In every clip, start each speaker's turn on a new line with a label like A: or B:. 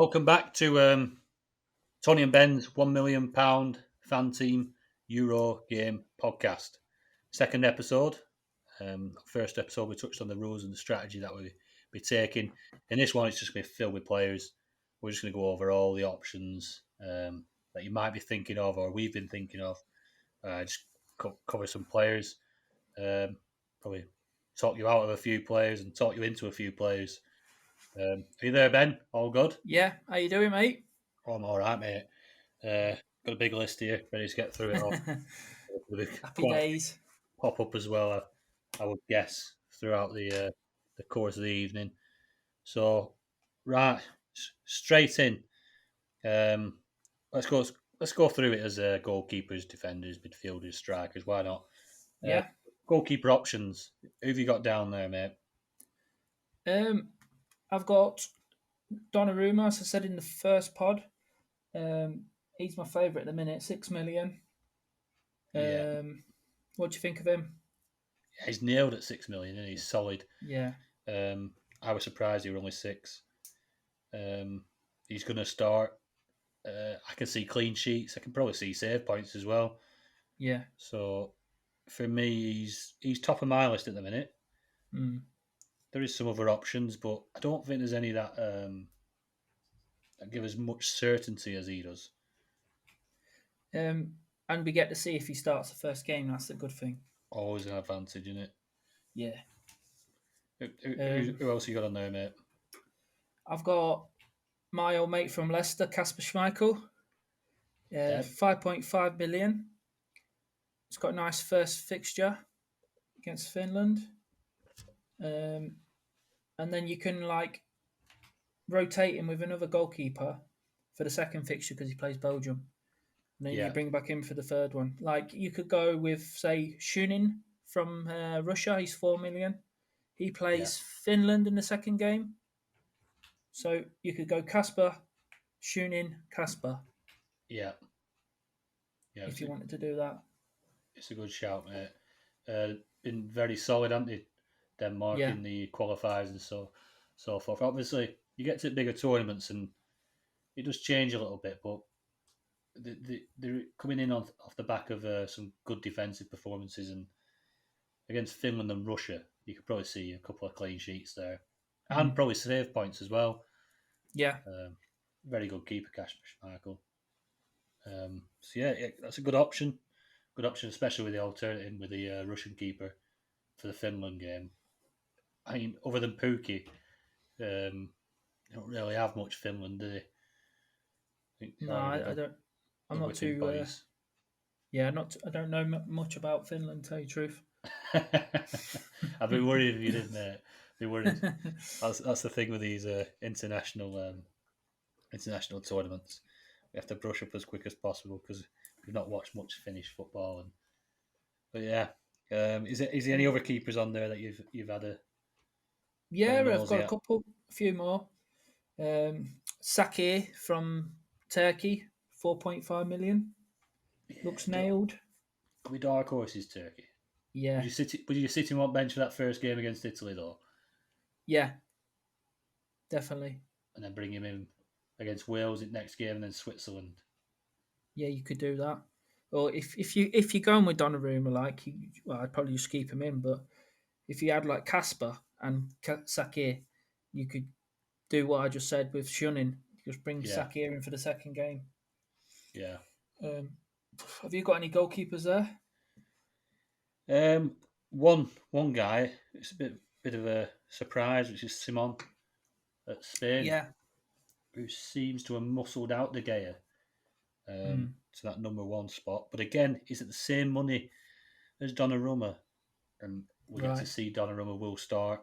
A: Welcome back to Tony and Ben's £1 million Fanteam Euro game podcast. Second episode. First episode, we touched on the rules and the strategy that we'll be taking. In this one, it's just going to be filled with players. We're just going to go over all the options that you might be thinking of or we've been thinking of. Just cover some players. Probably talk you out of a few players and talk you into a few players. Are you there, Ben? All good?
B: Yeah, how you doing, mate?
A: Oh, I'm all right, mate. Got a big list here, ready to get through it all.
B: Happy
A: Quite a few
B: days.
A: pop up as well, I would guess, throughout the course of the evening. So, right, straight in. Um, let's go. Let's go through it as goalkeepers, defenders, midfielders, strikers. Why not? Uh,
B: Yeah.
A: Goalkeeper options. Who have you got down there, mate?
B: I've got Donnarumma, as I said in the first pod. He's my favourite at the minute, 6 million.
A: Yeah,
B: What do you think of him?
A: he's nailed at 6 million, and he's solid.
B: Yeah.
A: I was surprised he were only 6. He's going to start. I can see clean sheets. I can probably see save points as well.
B: Yeah.
A: So for me, he's top of my list at the minute.
B: Mm.
A: There is some other options, but I don't think there's any that give as much certainty as he does.
B: And we get to see if he starts the first game. That's a good thing.
A: Always an advantage, isn't it?
B: Yeah.
A: Who else you got on there, mate?
B: I've got my old mate from Leicester, Kasper Schmeichel. 5.5 million. It's got a nice first fixture against Finland. And then you can rotate him with another goalkeeper for the second fixture because he plays Belgium. And then you bring back him for the third one. Like you could go with, say, Shunin from Russia. He's 4 million. He plays Finland in the second game. So you could go Kasper, Shunin, Kasper.
A: Yeah.
B: If you wanted to do that.
A: It's a good shout, mate. Been very solid, haven't they? Denmark in the qualifiers and so forth. Obviously, you get to bigger tournaments and it does change a little bit, but they're coming in off the back of some good defensive performances, and against Finland and Russia, you could probably see a couple of clean sheets there, and probably save points as well.
B: Yeah.
A: Very good keeper, Kasper Schmeichel. So yeah, that's a good option. Good option, especially with the alternative with the Russian keeper for the Finland game. I mean, other than Pukki, they don't really have much Finland, do they?
B: No, I don't. I'm not too. I don't know much about Finland. To tell you the truth.
A: I'd be worried if you didn't. Be worried. That's the thing with these international tournaments. We have to brush up as quick as possible because we've not watched much Finnish football. But yeah, is there any other keepers on there that you've had a?
B: Yeah, I've got a few more. Sakir from Turkey, 4.5 million. Looks nailed.
A: Could be dark horses, Turkey.
B: Yeah.
A: Would you sit him on bench for that first game against Italy though?
B: Yeah, definitely.
A: And then bring him in against Wales in next game, and then Switzerland.
B: Yeah, you could do that. Or if you're going with Donnarumma, I'd probably just keep him in. But if you had like Kasper and Sakir, you could do what I just said with Shunin. Just bring Sakir in for the second game.
A: Yeah.
B: Have you got any goalkeepers there?
A: One guy. It's a bit of a surprise, which is Simon at Spain.
B: Yeah.
A: Who seems to have muscled out De Gea to that number 1 spot. But again, he's at the same money as Donnarumma. And we get to see Donnarumma will start.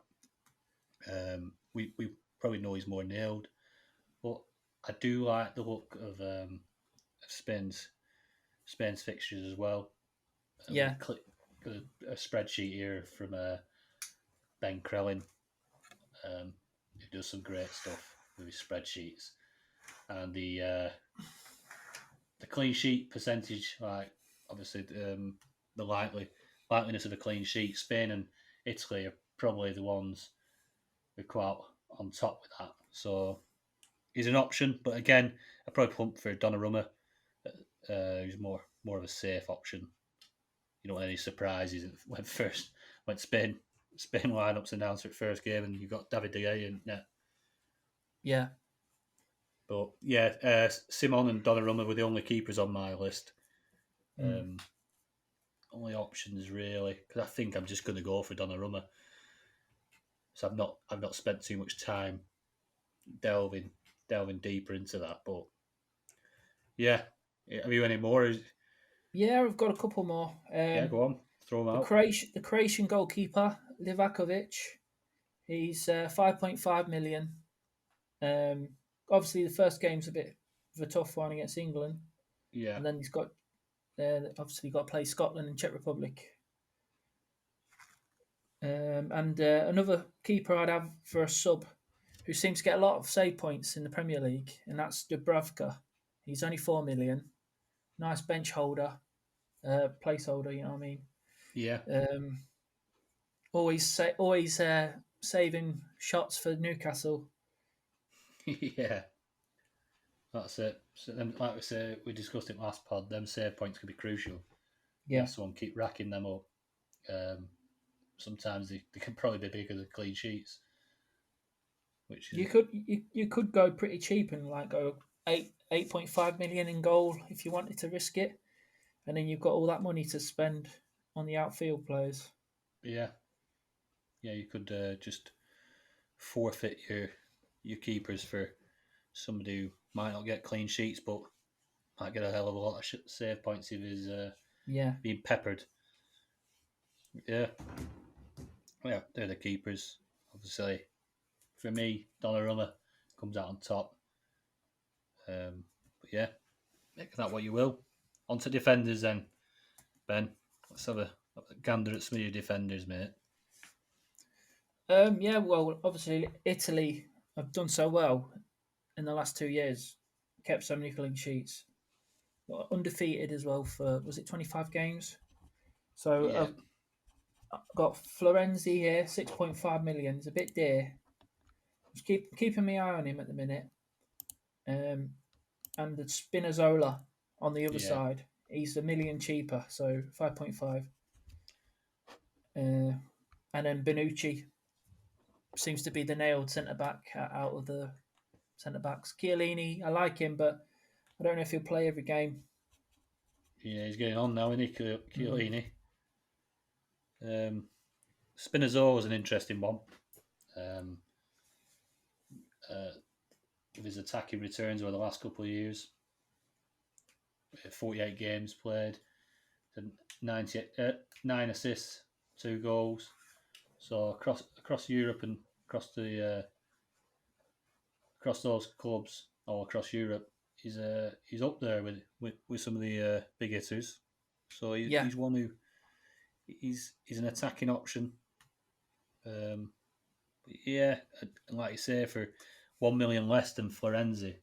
A: We probably know he's more nailed. But I do like the look of Spain's fixtures as well.
B: Yeah.
A: Got a spreadsheet here from Ben Krellin. He does some great stuff with his spreadsheets, and the clean sheet percentage, like obviously the likeliness of a clean sheet. Spain and Italy are probably the ones who are quite on top with that. So he's an option, but again, I probably pump for Donnarumma. Who's more of a safe option. You don't want any surprises when Spain lineups announced at first game, and you've got David De Gea in net.
B: Yeah.
A: But Simon and Donnarumma were the only keepers on my list. Only options really, because I think I'm just going to go for Donnarumma. So I've not spent too much time delving deeper into that. But yeah, have you any more?
B: Yeah, I've got a couple more.
A: Go on, throw them out.
B: The Croatian goalkeeper Livakovic, he's 5.5 million. Obviously, the first game's a bit of a tough one against England.
A: Yeah,
B: and then he's got obviously got to play Scotland and Czech Republic. And another keeper I'd have for a sub, who seems to get a lot of save points in the Premier League, and that's Dubravka. He's only 4 million. Nice bench holder, placeholder. You know what I mean?
A: yeah,
B: Always saving shots for Newcastle.
A: yeah. That's it. So then, like we discussed it last pod. Them save points could be crucial.
B: Yeah.
A: Someone keep racking them up. Sometimes they can probably be bigger than clean sheets. Which is...
B: you could go pretty cheap and like go 8.5 million in goal if you wanted to risk it, and then you've got all that money to spend on the outfield players.
A: Yeah, you could just forfeit your keepers for somebody who might not get clean sheets, but might get a hell of a lot of save points if he's being peppered. Yeah, they're the keepers. Obviously, for me, Donnarumma comes out on top. But yeah, make that what you will. On to defenders then, Ben. Let's have a gander at some of your defenders, mate.
B: Yeah, well, obviously Italy have done so well in the last 2 years, kept so many clean sheets, undefeated as well for, was it 25 games? So
A: Yeah.
B: I've got Florenzi here, 6.5 million. It's a bit dear. Just keeping my eye on him at the minute. And the Spinazzola on the other side, he's $1 million cheaper, so 5.5. And then Bonucci seems to be the nailed centre back out of the centre backs. Chiellini, I like him, but I don't know if he'll play every game.
A: Yeah, he's getting on now, isn't he, Chiellini? Spinazzola was an interesting one. With his attacking returns over the last couple of years, 48 games played, 9 assists, 2 goals. So across Europe and across those clubs all across Europe, he's up there with some of the big hitters. So he's one who he's an attacking option. Yeah, and like you say, for 1 million less than Florenzi,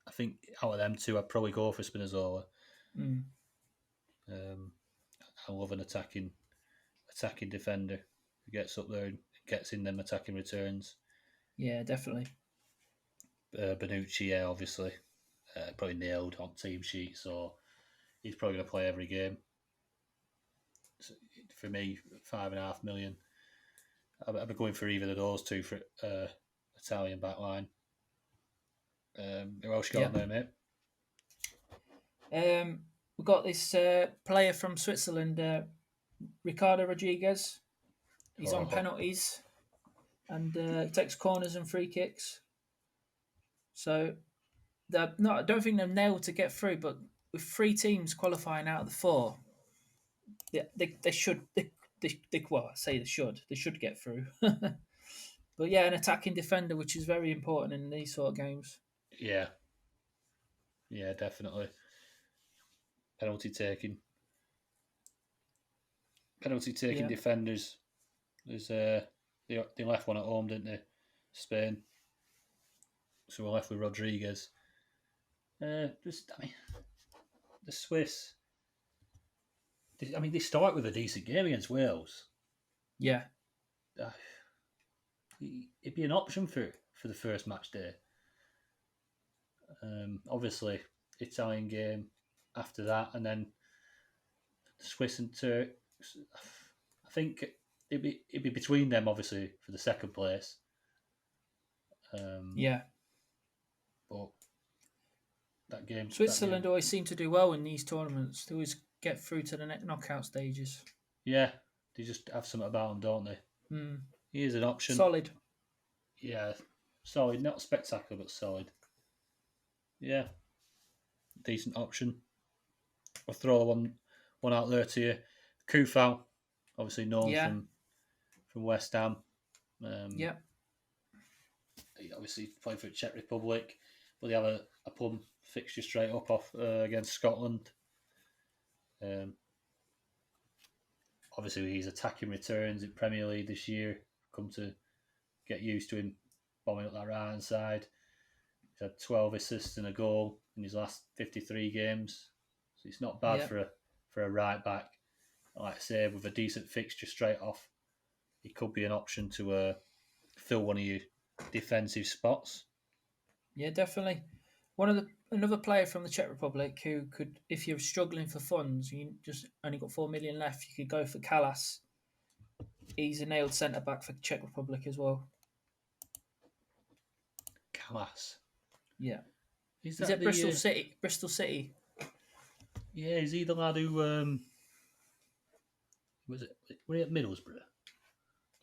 A: I think out of them two, I'd probably go for Spinazzola. I love an attacking defender who gets up there and gets in them attacking returns.
B: Yeah, definitely.
A: Bonucci, obviously, probably nailed on team sheet, so he's probably going to play every game. So for me, 5.5 million. I'd be going for either of those two for Italian backline. Who else you got on there,
B: mate? We've got this player from Switzerland, Ricardo Rodriguez. He's on penalties and takes corners and free kicks. So I don't think they're nailed to get through, but with 3 teams qualifying out of the 4, they should. Well, I say they should get through. But yeah, an attacking defender, which is very important in these sort of games.
A: Yeah, definitely. Penalty taking defenders. There's they left one at home, didn't they? Spain. So we're left with Rodriguez. The Swiss. They start with a decent game against Wales.
B: Yeah.
A: It'd be an option for the first match day. Obviously, Italian game after that, and then Swiss and Turks. I think it'd be between them, obviously, for the second place.
B: Yeah.
A: But that game,
B: Switzerland always seem to do well in these tournaments. They always get through to the knockout stages.
A: yeah, they just have something about them, don't they?
B: Mm.
A: Here's an option.
B: Solid.
A: Yeah, solid. Not spectacular, but solid. Yeah, decent option. I'll throw one out there to you. Kufau, obviously known from West Ham.
B: Yeah.
A: He obviously played for the Czech Republic, but they have a plum fixture straight up off against Scotland. Obviously, his attacking returns in Premier League this year. Come to get used to him bombing up that right hand side. He's had 12 assists and a goal in his last 53 games, so it's not bad for a right back. Like I say, with a decent fixture straight off, he could be an option to fill one of your defensive spots.
B: Yeah, definitely. Another player from the Czech Republic who could, if you're struggling for funds, you just only got 4 million left, you could go for Kalas. He's a nailed centre back for the Czech Republic as well.
A: Kalas.
B: Yeah. Is that Bristol City? Bristol City.
A: Yeah, is he the lad who was it? Were he at Middlesbrough?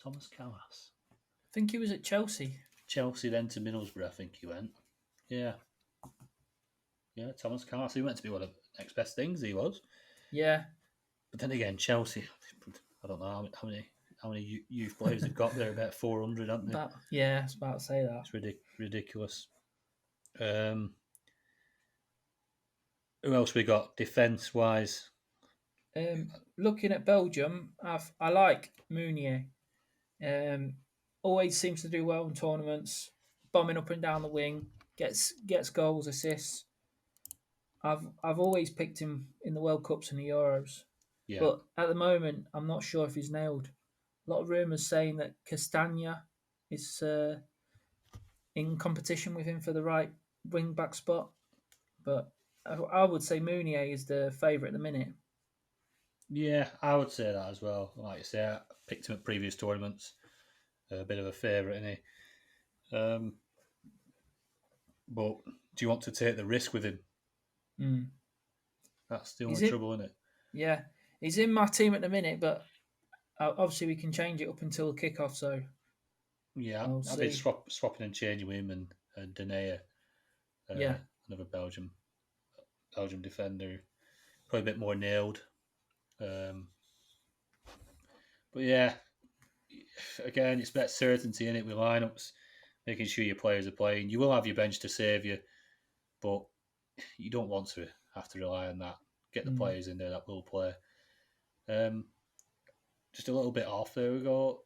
A: Thomas Kalas.
B: I think he was at Chelsea.
A: Chelsea, then to Middlesbrough, I think he went. Yeah. Yeah, Thomas Kalas. He went to be one of the next best things, he was.
B: Yeah.
A: But then again, Chelsea, I don't know how many youth players they've got there, about 400, haven't they?
B: I was about to say that.
A: It's ridiculous. Who else we got, defence-wise?
B: Looking at Belgium, I like Meunier. Always seems to do well in tournaments, bombing up and down the wing, gets goals, assists. I've always picked him in the World Cups and the Euros, but at the moment I'm not sure if he's nailed. A lot of rumours saying that Castagna is in competition with him for the right wing back spot, but I would say Meunier is the favourite at the minute.
A: Yeah, I would say that as well. Like you say, I picked him at previous tournaments. A bit of a favourite, isn't he? But do you want to take the risk with him? That's the only trouble, isn't it?
B: Yeah, he's in my team at the minute, but obviously we can change it up until the kickoff. So
A: yeah, I've been swapping and changing with him and Denea. Another Belgium defender, probably a bit more nailed. But yeah, again, it's about certainty in it with lineups, making sure your players are playing. You will have your bench to save you, but you don't want to have to rely on that. Get the players in there that will play. Just a little bit off. There we go.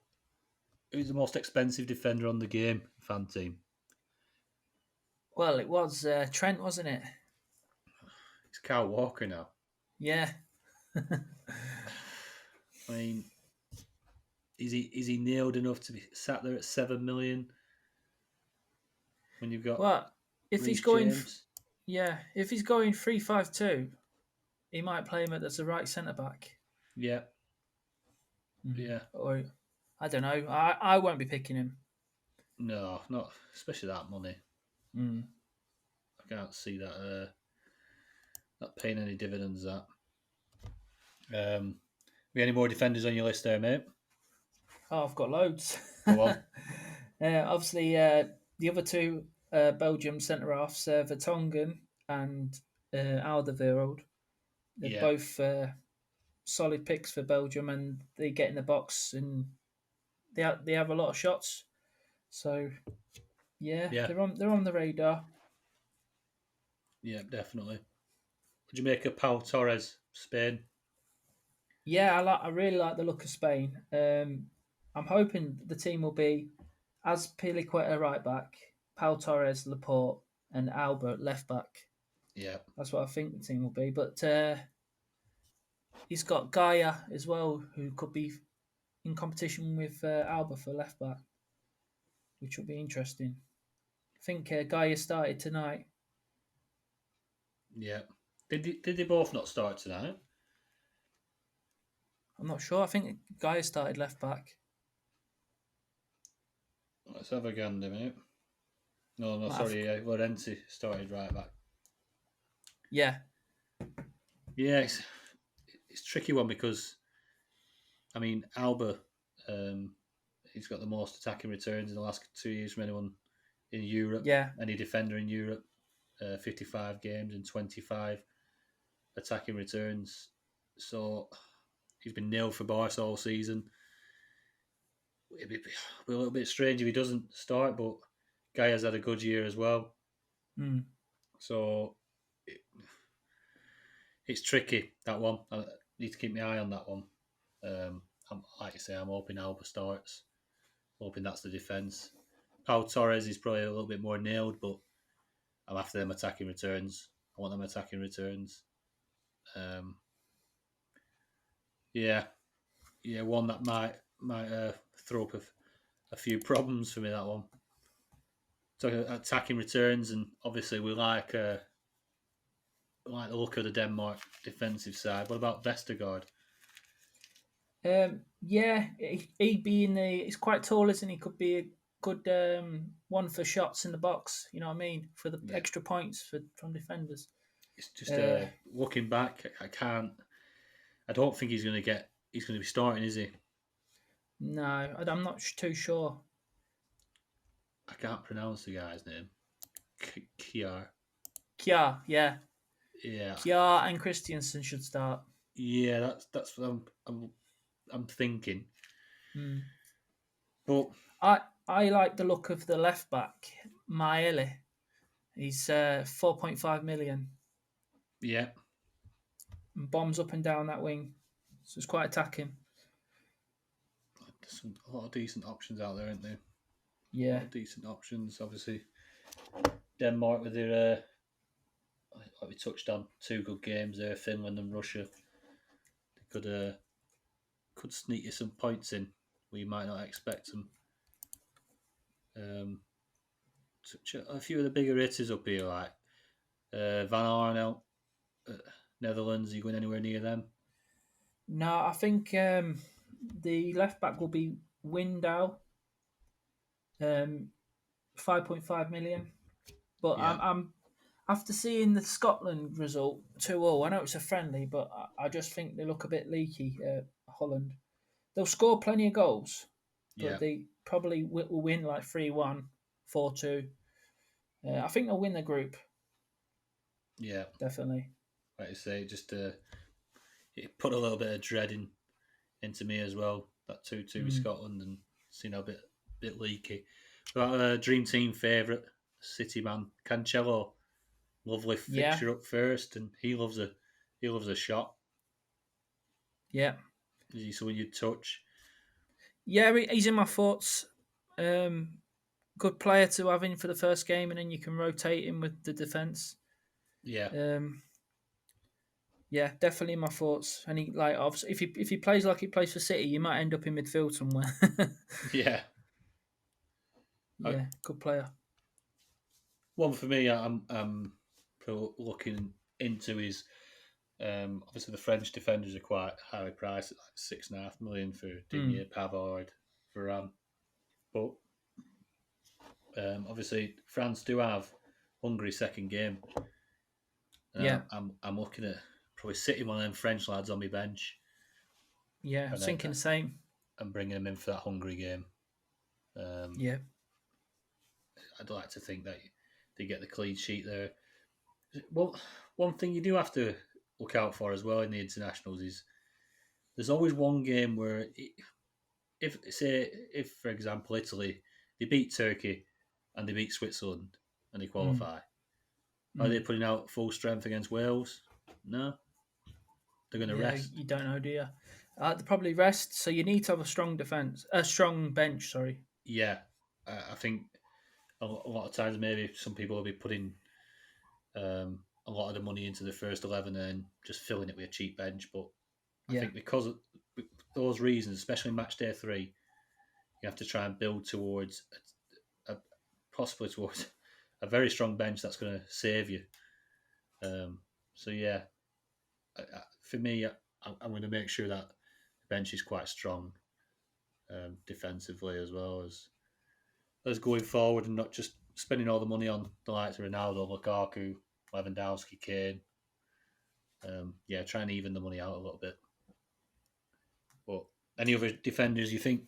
A: Who's the most expensive defender on the game? Fanteam.
B: Well, it was Trent, wasn't it?
A: It's Kyle Walker now.
B: Yeah.
A: I mean, is he nailed enough to be sat there at 7 million when you've got?
B: If he's going, if he's going 3-5-2, he might play him as a right centre back.
A: Yeah. Yeah.
B: Or I don't know. I won't be picking him.
A: No, not especially that money. I can't see that paying any dividends. That. We any more defenders on your list there, mate?
B: Oh, I've got loads.
A: Go on.
B: Obviously, the other two Belgium centre halves, Vertonghen and Alderweireld. They're both solid picks for Belgium, and they get in the box and they have a lot of shots. So they're on the radar.
A: Yeah, definitely. Would you make a Pau Torres, Spain?
B: Yeah, I really like the look of Spain. I'm hoping the team will be as Piliqueta right back, Pau Torres, Laporte, and Albert left back.
A: Yeah,
B: that's what I think the team will be. But he's got Gaia as well, who could be in competition with Albert for left back, which will be interesting. I think Gaia started tonight.
A: Yeah. Did they both not start tonight?
B: I'm not sure. I think Guy started left back.
A: Let's have a gander, mate. No,
B: Might have-
A: sorry. Lorenzi started right back.
B: Yeah,
A: Yeah, it's a tricky one because, I mean, Alba, he's got the most attacking returns in the last 2 years from anyone in Europe.
B: yeah.
A: Any defender in Europe, 55 games and 25 attacking returns. So he's been nailed for Barca all season. It'd be a little bit strange if he doesn't start, but Guy has had a good year as well.
B: Mm.
A: So it's tricky, that one. I need to keep my eye on that one. Like I say, I'm hoping Alba starts. Hoping that's the defence. Pau Torres is probably a little bit more nailed, but I'm after them attacking returns. I want them attacking returns. Yeah, one that might throw up a few problems for me. That one. So attacking returns, and obviously we like the look of the Denmark defensive side. What about Vestergaard?
B: Yeah, he'd be in the. He's quite tall, isn't he? Could be a good one for shots in the box. You know what I mean? For the
A: Yeah.
B: extra points from defenders.
A: It's just looking back, I can't. I don't think he's going to be starting, is he?
B: No, I'm not too sure.
A: I can't pronounce the guy's name. Kiar.
B: Kja, yeah.
A: Yeah.
B: Kja and Christiansen should start.
A: Yeah, that's what I'm thinking.
B: Mm.
A: But
B: I like the look of the left back, Maele. He's 4.5 million.
A: yeah,
B: And bombs up and down that wing, so it's quite attacking.
A: there's a lot of decent options out there, aren't there? A
B: Yeah,
A: lot of decent options. Obviously, Denmark with their like we touched on, 2 good games there. Finland and Russia. They could sneak you some points in where you might not expect them. A few of the bigger hitters up here, like Van Arnelt, Netherlands. Are you going anywhere near them?
B: no, I think the left back will be Window, 5.5 million. But
A: Yeah,
B: I'm after seeing the Scotland result 2-0. I know it's a friendly, but I just think they look a bit leaky. Holland, they'll score plenty of goals,
A: yeah,
B: but they probably will win like 3-1, 4-2. I think they'll win the group,
A: yeah.
B: definitely.
A: Like I say, just it put a little bit of dread into me as well. That 2-2 with Scotland and seeing a bit leaky. But dream team favourite, City man, Cancelo. Lovely
B: Yeah,
A: fixture up first, and he loves a shot.
B: yeah.
A: Is he someone you'd touch?
B: Yeah, he's in my thoughts. Good player to have in for the first game, and then you can rotate him with the defence.
A: Yeah,
B: Yeah, definitely in my thoughts. And he like obviously, if he plays like he plays for City, you might end up in midfield somewhere.
A: yeah.
B: Yeah, good player.
A: One for me, I'm looking into is obviously the French defenders are quite highly priced at like 6.5 million for Digne, Pavard, Varane, but obviously France do have Hungary's second game.
B: Yeah,
A: I'm looking at probably sitting one of them French lads on my bench.
B: yeah, I was thinking the same.
A: And bringing them in for that Hungary game.
B: Yeah,
A: I'd like to think that they get the clean sheet there. Well, one thing you do have to look out for as well in the internationals is there's always one game where, if for example Italy they beat Turkey and they beat Switzerland and they qualify, are they putting out full strength against Wales? No, they're going to rest.
B: You don't know, do you? They probably rest, so you need to have a strong defense, a strong bench. Sorry.
A: Yeah, I think a lot of times maybe some people will be putting a lot of the money into the first 11 and just filling it with a cheap bench. But I think because of those reasons, especially match day 3, you have to try and build towards possibly towards a very strong bench that's going to save you. So yeah, for me, I'm going to make sure that the bench is quite strong defensively as well as going forward and not just spending all the money on the likes of Ronaldo, Lukaku, Lewandowski, Kane. Try and even the money out a little bit. But any other defenders you think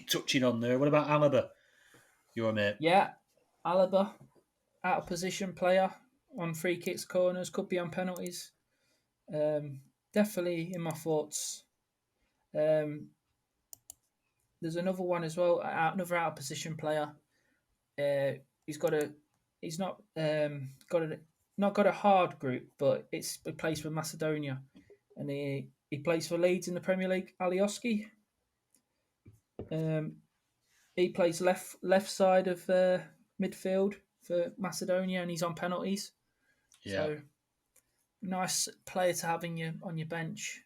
A: touching on there? What about Alaba, your mate?
B: Yeah, Alaba, out of position player on free kicks, corners, could be on penalties. Definitely in my thoughts. There's another one as well, another out of position player. He's got a, he's not not got a hard group, but he plays for Macedonia, and he plays for Leeds in the Premier League. Alioski. He plays left side of midfield for Macedonia, and he's on penalties.
A: Yeah.
B: So nice player to have on your bench,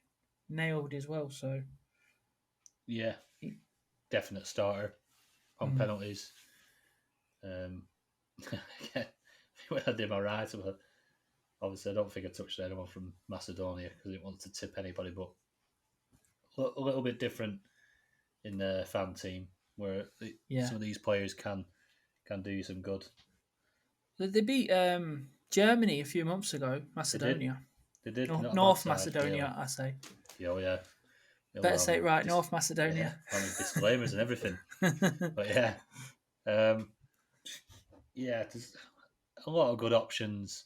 B: nailed as well. So
A: yeah, definite starter on penalties. When I did my write, obviously I don't think I touched anyone from Macedonia because I didn't want to tip anybody, but a little bit different in the Fanteam where some of these players can do some good.
B: They beat Germany a few months ago. Macedonia.
A: They did.
B: North Macedonia, really. I say.
A: Oh yeah.
B: Better say it right. North Macedonia.
A: Yeah, disclaimers and everything. But yeah, there's a lot of good options.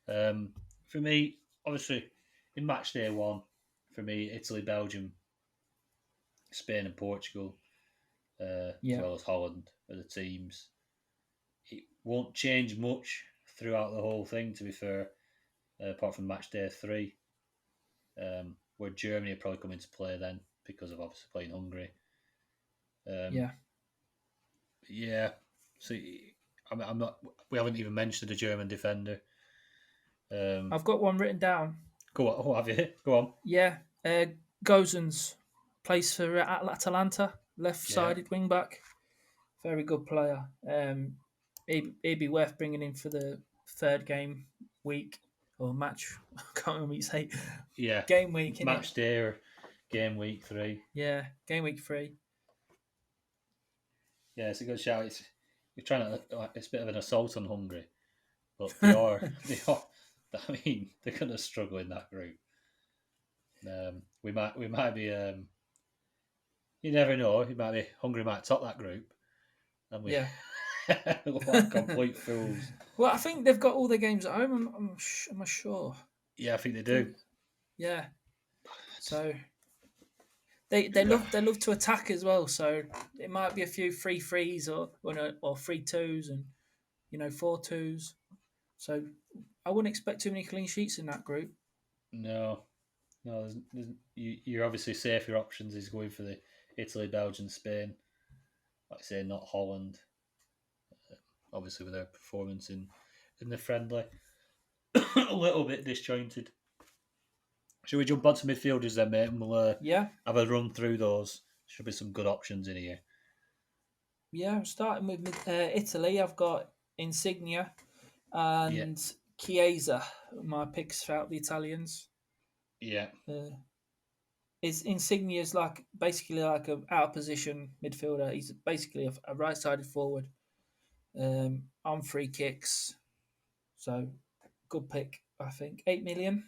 A: For me, obviously, in match day 1, for me, Italy, Belgium, Spain, and Portugal, as well as Holland, are the teams. It won't change much throughout the whole thing, to be fair, apart from match day 3, where Germany will probably come into play then because of obviously playing Hungary. So I'm not. We haven't even mentioned the German defender.
B: I've got one written down.
A: Go on. Oh, have you? Go on.
B: Yeah, Gozens plays for Atalanta, left-sided wing back. Very good player. He'd be worth bringing in for the third game week or match. I can't remember what you say.
A: Yeah,
B: game week.
A: Match day or game week 3.
B: Yeah, game week 3.
A: Yeah, it's a good shout. You're trying to. It's a bit of an assault on Hungary, but they are. I mean, they're going to struggle in that group. We might be. You never know. Hungary might top that group, and we look like complete fools.
B: Well, I think they've got all their games at home. I'm sure.
A: Yeah, I think they do.
B: Yeah. So they love to attack as well. So it might be a few 3-3s or 3-2s and 4-2s. So I wouldn't expect too many clean sheets in that group.
A: No. You're obviously safer options is going for the Italy, Belgium, Spain. Like I say, not Holland. Obviously, with their performance in the friendly, a little bit disjointed. Should we jump onto midfielders then, mate? And we'll have a run through those. Should be some good options in here.
B: Yeah, I'm starting with Italy. I've got Insigne and Chiesa. My picks throughout the Italians.
A: Yeah.
B: Insigne is basically like a out of position midfielder. He's basically a right-sided forward on free kicks. So good pick, I think. 8 million.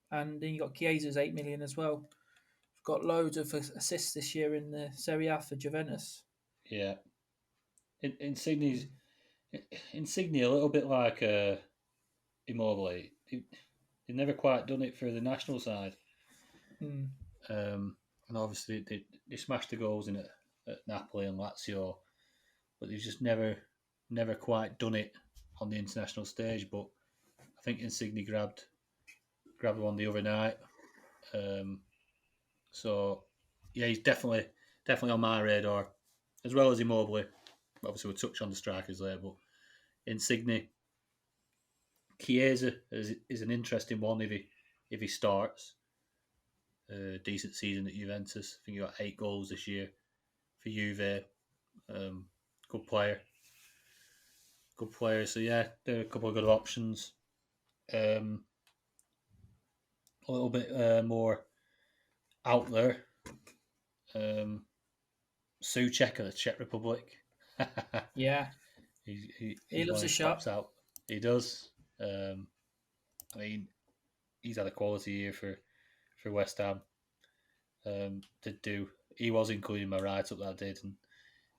B: And then you got Chiesa's 8 million as well. Got loads of assists this year in the Serie A for Juventus.
A: Yeah. Insigne's a little bit like Immobile. He never quite done it for the national side. And obviously they smashed the goals in at Napoli and Lazio, but they've just never quite done it on the international stage. But I think Insigne grabbed one the other night. So yeah, he's definitely on my radar, as well as Immobile. Obviously, we'll touch on the strikers later, but Insigne, Chiesa is an interesting one if he starts. Decent season at Juventus. I think he got 8 goals this year for Juve. Good player. So yeah, there are a couple of good options. a little bit more out there. Souček of the Czech Republic.
B: Yeah, he
A: He's one
B: loves a
A: who
B: shot.
A: pops out. He does. I mean, he's had a quality year for West Ham. Did do. He was including my write up that I did, and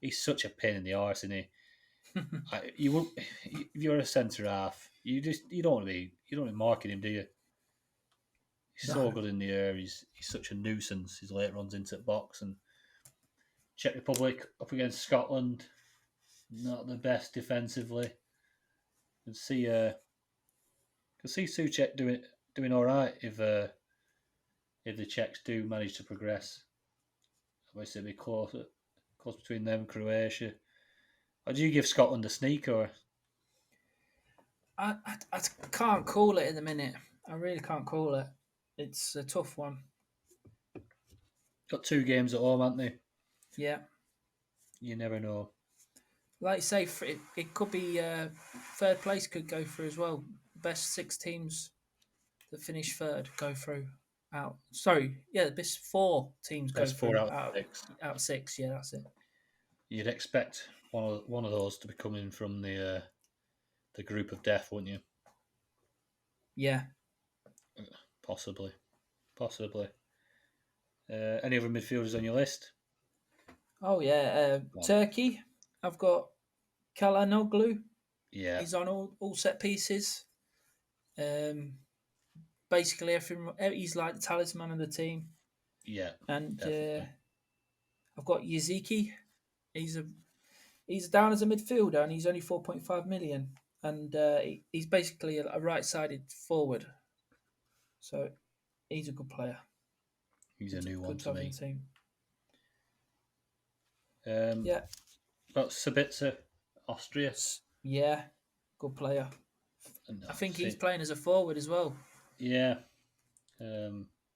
A: he's such a pain in the arse, isn't he? You won't, if you're a centre half, you don't want to be marking him, do you? He's so
B: No.
A: good in the air. He's such a nuisance. His late runs into the box, and Czech Republic up against Scotland, not the best defensively. Can see Souček doing all right if the Czechs do manage to progress. Obviously, it'll be close between them and Croatia. Or do you give Scotland a sneak, or
B: I can't call it in the minute. I really can't call it. It's a tough one.
A: got 2 games at home, haven't they?
B: Yeah.
A: You never know.
B: Like you say, it could be third place could go through as well. Best 6 teams that finish third go through out. Sorry, yeah, the best 4 teams go
A: Best 4
B: through
A: out of 6.
B: out of 6. Yeah, that's it.
A: You'd expect one of those to be coming from the group of death, wouldn't you?
B: Yeah.
A: Possibly. Any other midfielders on your list?
B: Oh yeah, Turkey. I've got Kalanoglu.
A: Yeah.
B: He's on all set pieces. Basically, he's like the talisman of the team.
A: Yeah.
B: And I've got Yaziki. He's down as a midfielder, and he's only 4.5 million. And he's basically a right-sided forward. So he's a good player.
A: He's a new one to me.
B: Team.
A: Yeah. Got Sabitzer, Austria.
B: Yeah, good player.
A: And
B: I think he's playing as a forward as well.
A: Yeah.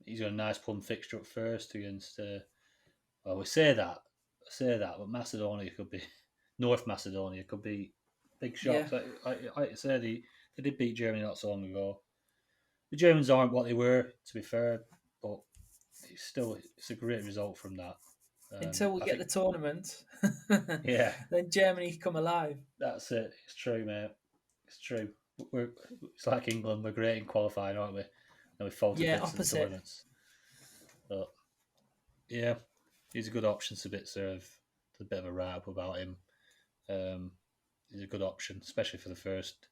A: He's got a nice plum fixture up first against. Well, we say that, but Macedonia could be North Macedonia could be big shots. Yeah. I say they did beat Germany not so long ago. The Germans aren't what they were, to be fair, but it's a great result from that.
B: Until we get the tournament,
A: yeah,
B: then Germany come alive.
A: That's it. It's true, mate. It's true. It's like England. We're great in qualifying, aren't we? And we fall to bits in tournaments. But yeah, he's a good option. Sabitzer. There's a bit of a write up about him. He's a good option, especially for the first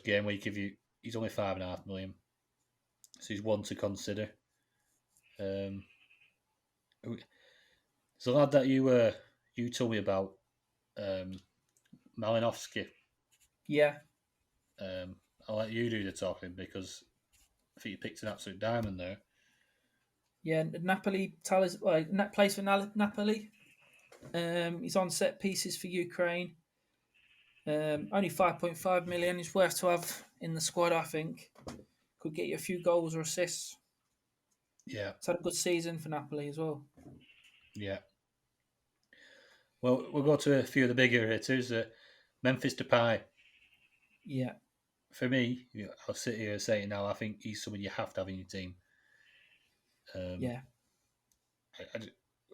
A: game week. He's only 5.5 million, so he's one to consider. So, lad that you told me about, Malinovsky.
B: Yeah.
A: I'll let you do the talking because I think you picked an absolute diamond there.
B: Yeah, Napoli plays for Napoli. He's on set pieces for Ukraine. Only 5.5 million. He's worth to have in the squad, I think. Could get you a few goals or assists.
A: Yeah.
B: He's had a good season for Napoli as well.
A: Yeah. Well, we'll go to a few of the bigger hitters. Memphis Depay.
B: Yeah.
A: For me, I'll sit here and say it now, I think he's someone you have to have in your team.
B: Yeah.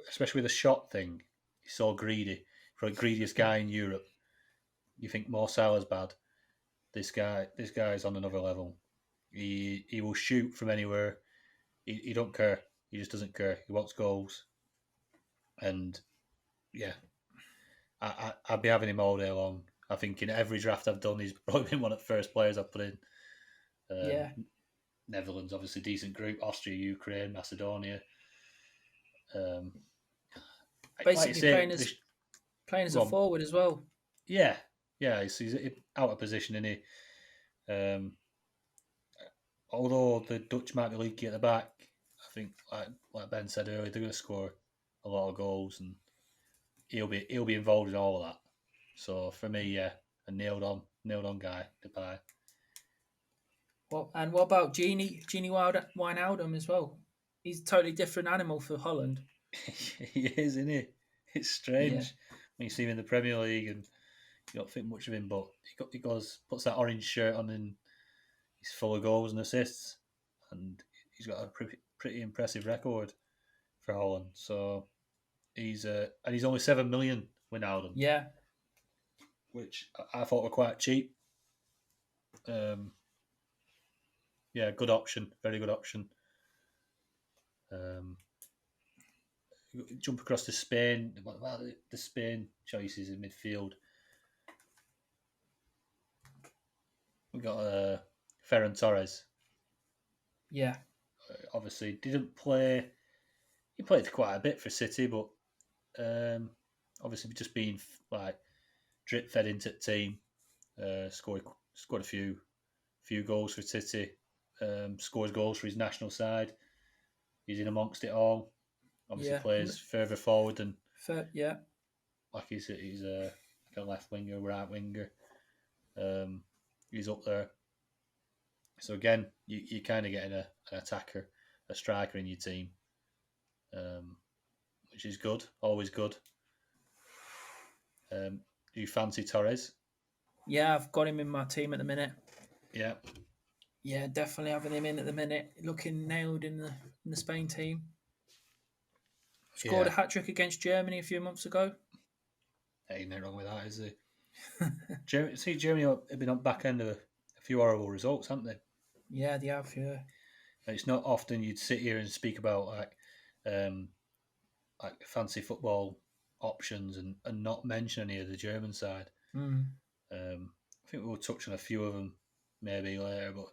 A: Especially with the shot thing. He's so greedy. Probably the greediest guy in Europe. You think Mo Salah's bad. This guy's on another level. He will shoot from anywhere. He don't care. He just doesn't care. He wants goals. And yeah, I'd be having him all day long. I think in every draft I've done, he's probably been one of the first players I've put in.
B: Yeah.
A: Netherlands, obviously, decent group. Austria, Ukraine, Macedonia.
B: Basically, playing as a forward as well.
A: Yeah. He's out of position, isn't he? Although the Dutch might be leaky at the back, I think, like Ben said earlier, they're going to score a lot of goals, and he'll be involved in all of that. So for me, yeah, a nailed on guy, Depay.
B: Well, and what about Genie Wijnaldum as well? He's a totally different animal for Holland.
A: He is, isn't he? It's strange when you see him in the Premier League and you don't think much of him, but puts that orange shirt on and he's full of goals and assists, and he's got a pretty impressive record for Holland. So he's and he's only 7 million Wijnaldum,
B: Yeah.
A: which I thought were quite cheap. Yeah, good option, very good option. Jump across to Spain. What about the Spain choices in midfield? We got Ferran Torres.
B: Yeah.
A: Obviously, didn't play. He played quite a bit for City, but obviously just being like drip fed into the team. Scored a few goals for City. Scores goals for his national side. He's in amongst it all. Obviously plays further forward than
B: Yeah.
A: like he's like a left winger, right winger. He's up there. So again, you kind of getting an attacker, a striker in your team, which is good, always good. Do you fancy Torres?
B: Yeah, I've got him in my team at the minute.
A: Yeah.
B: Yeah, definitely having him in at the minute. Looking nailed in the Spain team. Scored a hat-trick against Germany a few months ago.
A: Ain't nothing wrong with that, is there? Germany have been on back end of a few horrible results, haven't they?
B: Yeah, they have, yeah.
A: And it's not often you'd sit here and speak about like fancy football options and not mention any of the German side. I think we'll touch on a few of them maybe later, but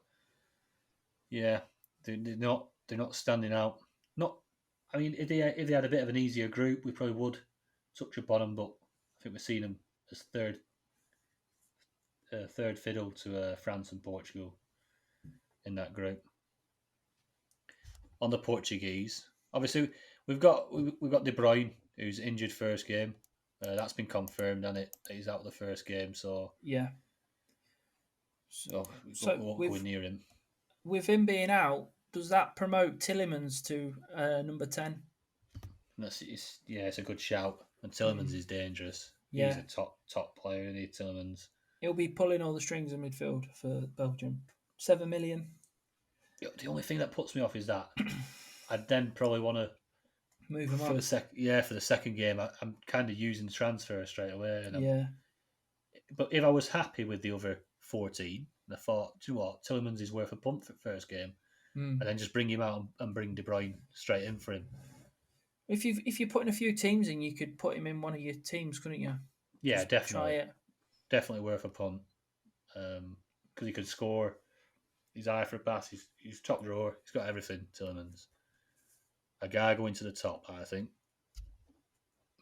A: yeah, they're not standing out. Not, I mean, if they had a bit of an easier group, we probably would touch upon them, but I think we're seeing them as third fiddle to France and Portugal in that group. On the Portuguese, obviously we've got De Bruyne, who's injured first game. That's been confirmed, and he's out the first game. So
B: yeah,
A: so we won't go near him.
B: With him being out, does that promote Tielemans to number 10?
A: It's a good shout. And Tielemans is dangerous.
B: Yeah.
A: He's a top player, isn't he, Tielemans?
B: He'll be pulling all the strings in midfield for Belgium. 7 million.
A: The only thing that puts me off is that I'd then probably want to
B: move him
A: for
B: on.
A: For the second game. I'm kind of using transfer straight away.
B: And
A: but if I was happy with the other 14, and I thought, do you know what, Tielemans is worth a punt for the first game, and then just bring him out and bring De Bruyne straight in for him.
B: If you're putting a few teams in, you could put him in one of your teams, couldn't you?
A: Yeah,
B: just
A: definitely.
B: Try it.
A: Definitely worth a punt because he could score. He's eye for a pass. He's top drawer. He's got everything. Tielemans, a guy going to the top. I think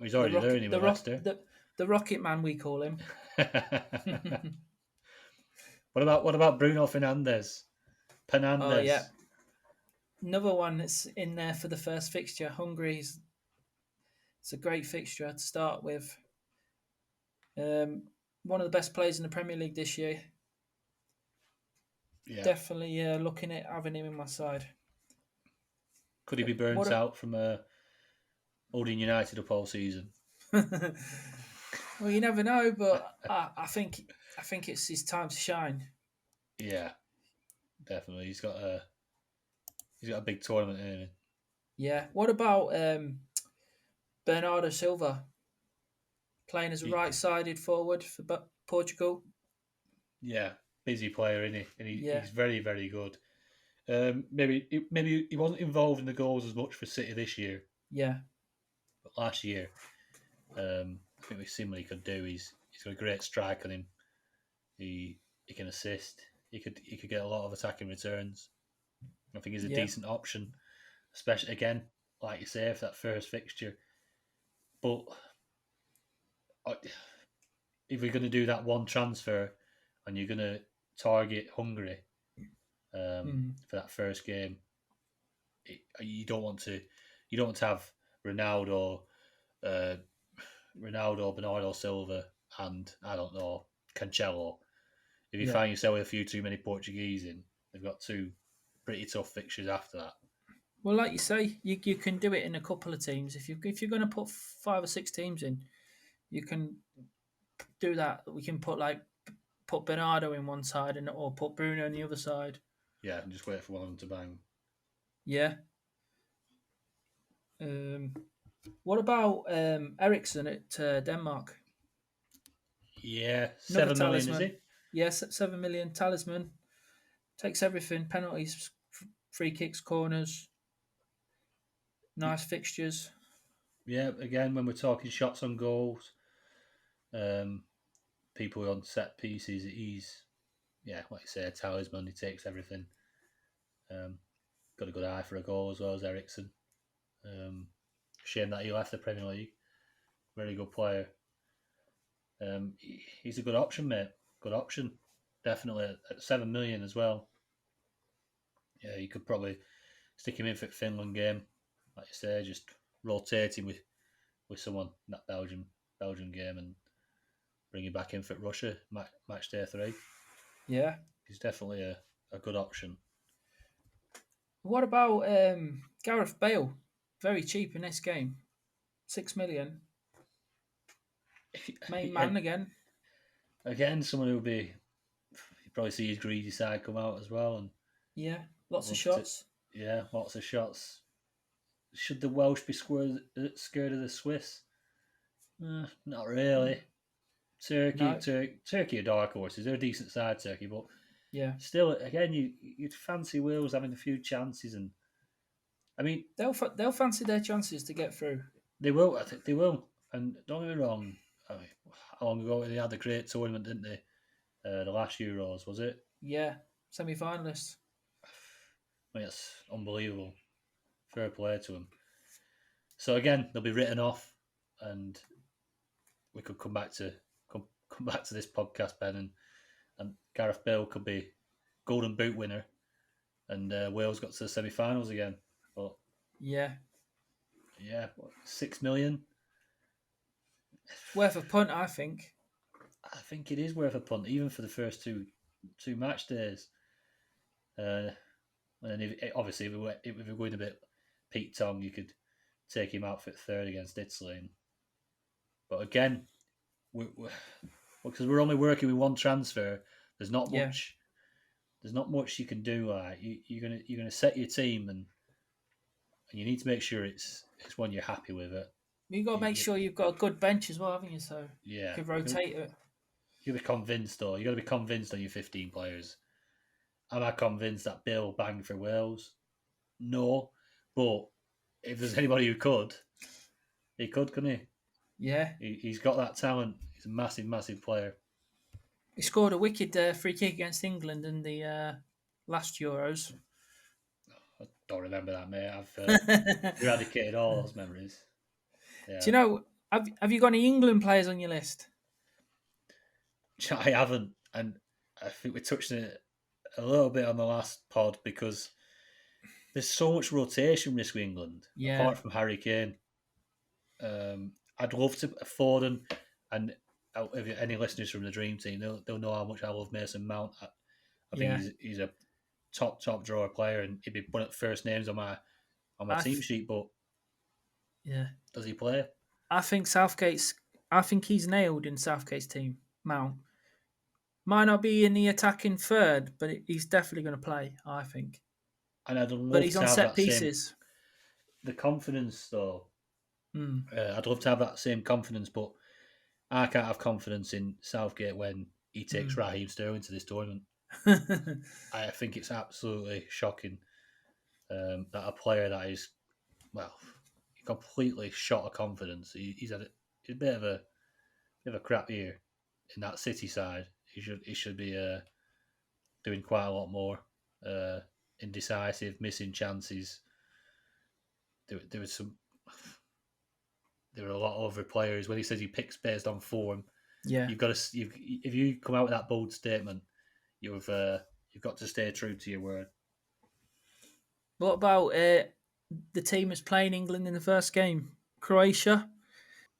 A: he's already there in Leicester.
B: The Rocket Man, we call him.
A: What about Bruno Fernandes?
B: Oh yeah, another one that's in there for the first fixture. Hungary. It's a great fixture to start with. One of the best players in the Premier League this year. Yeah. Definitely looking at having him in my side.
A: Could he be burnt out from holding United up all season?
B: Well, you never know, but I think it's his time to shine.
A: Yeah, definitely. He's got a big tournament in him.
B: Yeah. What about Bernardo Silva playing as a right-sided forward for Portugal?
A: Yeah, busy player, isn't he? And he's very, very good. Maybe he wasn't involved in the goals as much for City this year.
B: Yeah.
A: But last year, I think we've seen what he could do. He's got a great strike on him. He can assist. He could get a lot of attacking returns. I think he's a decent option, especially again, like you say, for that first fixture. But if we're going to do that one transfer and you're going to target Hungary for that first game, you don't want to have Ronaldo, Bernardo Silva, and I don't know, Cancelo. If you find yourself with a few too many Portuguese in, they've got two pretty tough fixtures after that.
B: Well, like you say, you can do it in a couple of teams. If you're going to put 5 or 6 teams in, you can do that. We can put Bernardo in one side or put Bruno on the other side.
A: Yeah, and just wait for one of them to bang.
B: Yeah. What about Ericsson at Denmark?
A: Yeah,
B: Another
A: 7 million, is
B: talisman.
A: he?
B: Yes, 7 million talisman. Takes everything: penalties, free kicks, corners, nice fixtures.
A: Yeah, again, when we're talking shots on goals, people on set pieces, he's, like you say, a talisman. He takes everything. Um, got a good eye for a goal as well as Ericsson. Shame that he left the Premier League. Very good player. He's a good option, mate. Good option. Definitely at 7 million as well. Yeah, you could probably stick him in for the Finland game, like you say, just rotating with someone in that Belgian game and bring him back in for Russia match day 3.
B: Yeah.
A: He's definitely a good option.
B: What about Gareth Bale? Very cheap in this game. 6 million. Main man again.
A: Again, someone who would be, you probably see his greedy side come out as well, and
B: Yeah. Lots of
A: love to,
B: shots.
A: lots of shots. Should the Welsh be scared of the Swiss? Not really.
B: No.
A: Turkey are dark horses. They're a decent side, Turkey, but
B: Yeah.
A: still, again, you'd fancy Wales having a few chances, and I mean
B: They'll fancy their chances to get through.
A: they will. I think they will. And don't get me wrong. I mean, how long ago they had the great tournament, didn't they? The last Euros, was it?
B: Yeah. Semi-finalists.
A: I mean, it's unbelievable. Fair play to them. So again, they'll be written off, and we could come back to this podcast, Ben, and Gareth Bale could be Golden Boot winner, and Wales got to the semi-finals again. But
B: Yeah.
A: yeah, 6 million.
B: Worth a punt, I think.
A: I think it is worth a punt, even for the first two match days. And then obviously if we're going a bit Pete Tong, you could take him out for third against Italy. But again, because we're only working with one transfer, there's not
B: Yeah.
A: much. There's not much you can do. Like you're gonna set your team, and you need to make sure it's one you're happy with. It.
B: You've got to make sure you've got a good bench as well, haven't you? So you
A: Yeah,
B: could rotate it.
A: you got to be convinced, though. You got to be convinced on your 15 players. Am I convinced that Bill banged for Wales? No, but if there's anybody who could, he could, couldn't he?
B: Yeah.
A: He's got that talent. He's a massive, massive player.
B: He scored a wicked free kick against England in the last Euros.
A: I don't remember that, mate. I've eradicated all those memories. Yeah.
B: Do you know, have you got any England players on your list?
A: I haven't, and I think we touched on it a little bit on the last pod because there's so much rotation risk with England,
B: Yeah.
A: apart from Harry Kane. I'd love to Foden, and if any listeners from the Dream Team, they'll know how much I love Mason Mount. I think he's a top drawer player, and he'd be one of the first names on my team sheet. But
B: yeah,
A: does he play?
B: I think he's nailed in Southgate's team. Mount might not be in the attacking third, but he's definitely going to play. I think.
A: And I'd love
B: But he's
A: to
B: on
A: have
B: set
A: that
B: pieces.
A: the confidence, though.
B: Mm.
A: I'd love to have that same confidence, but I can't have confidence in Southgate when he takes Raheem Sterling to this tournament. I think it's absolutely shocking that a player that is, completely shot of confidence. He's had a bit of a crap year in that City side. He should be doing quite a lot more. Indecisive, missing chances. There was some. There were a lot of other players when he says he picks based on form.
B: Yeah,
A: You've got to. If you come out with that bold statement, you've got to stay true to your word.
B: What about the team that's playing England in the first game? Croatia.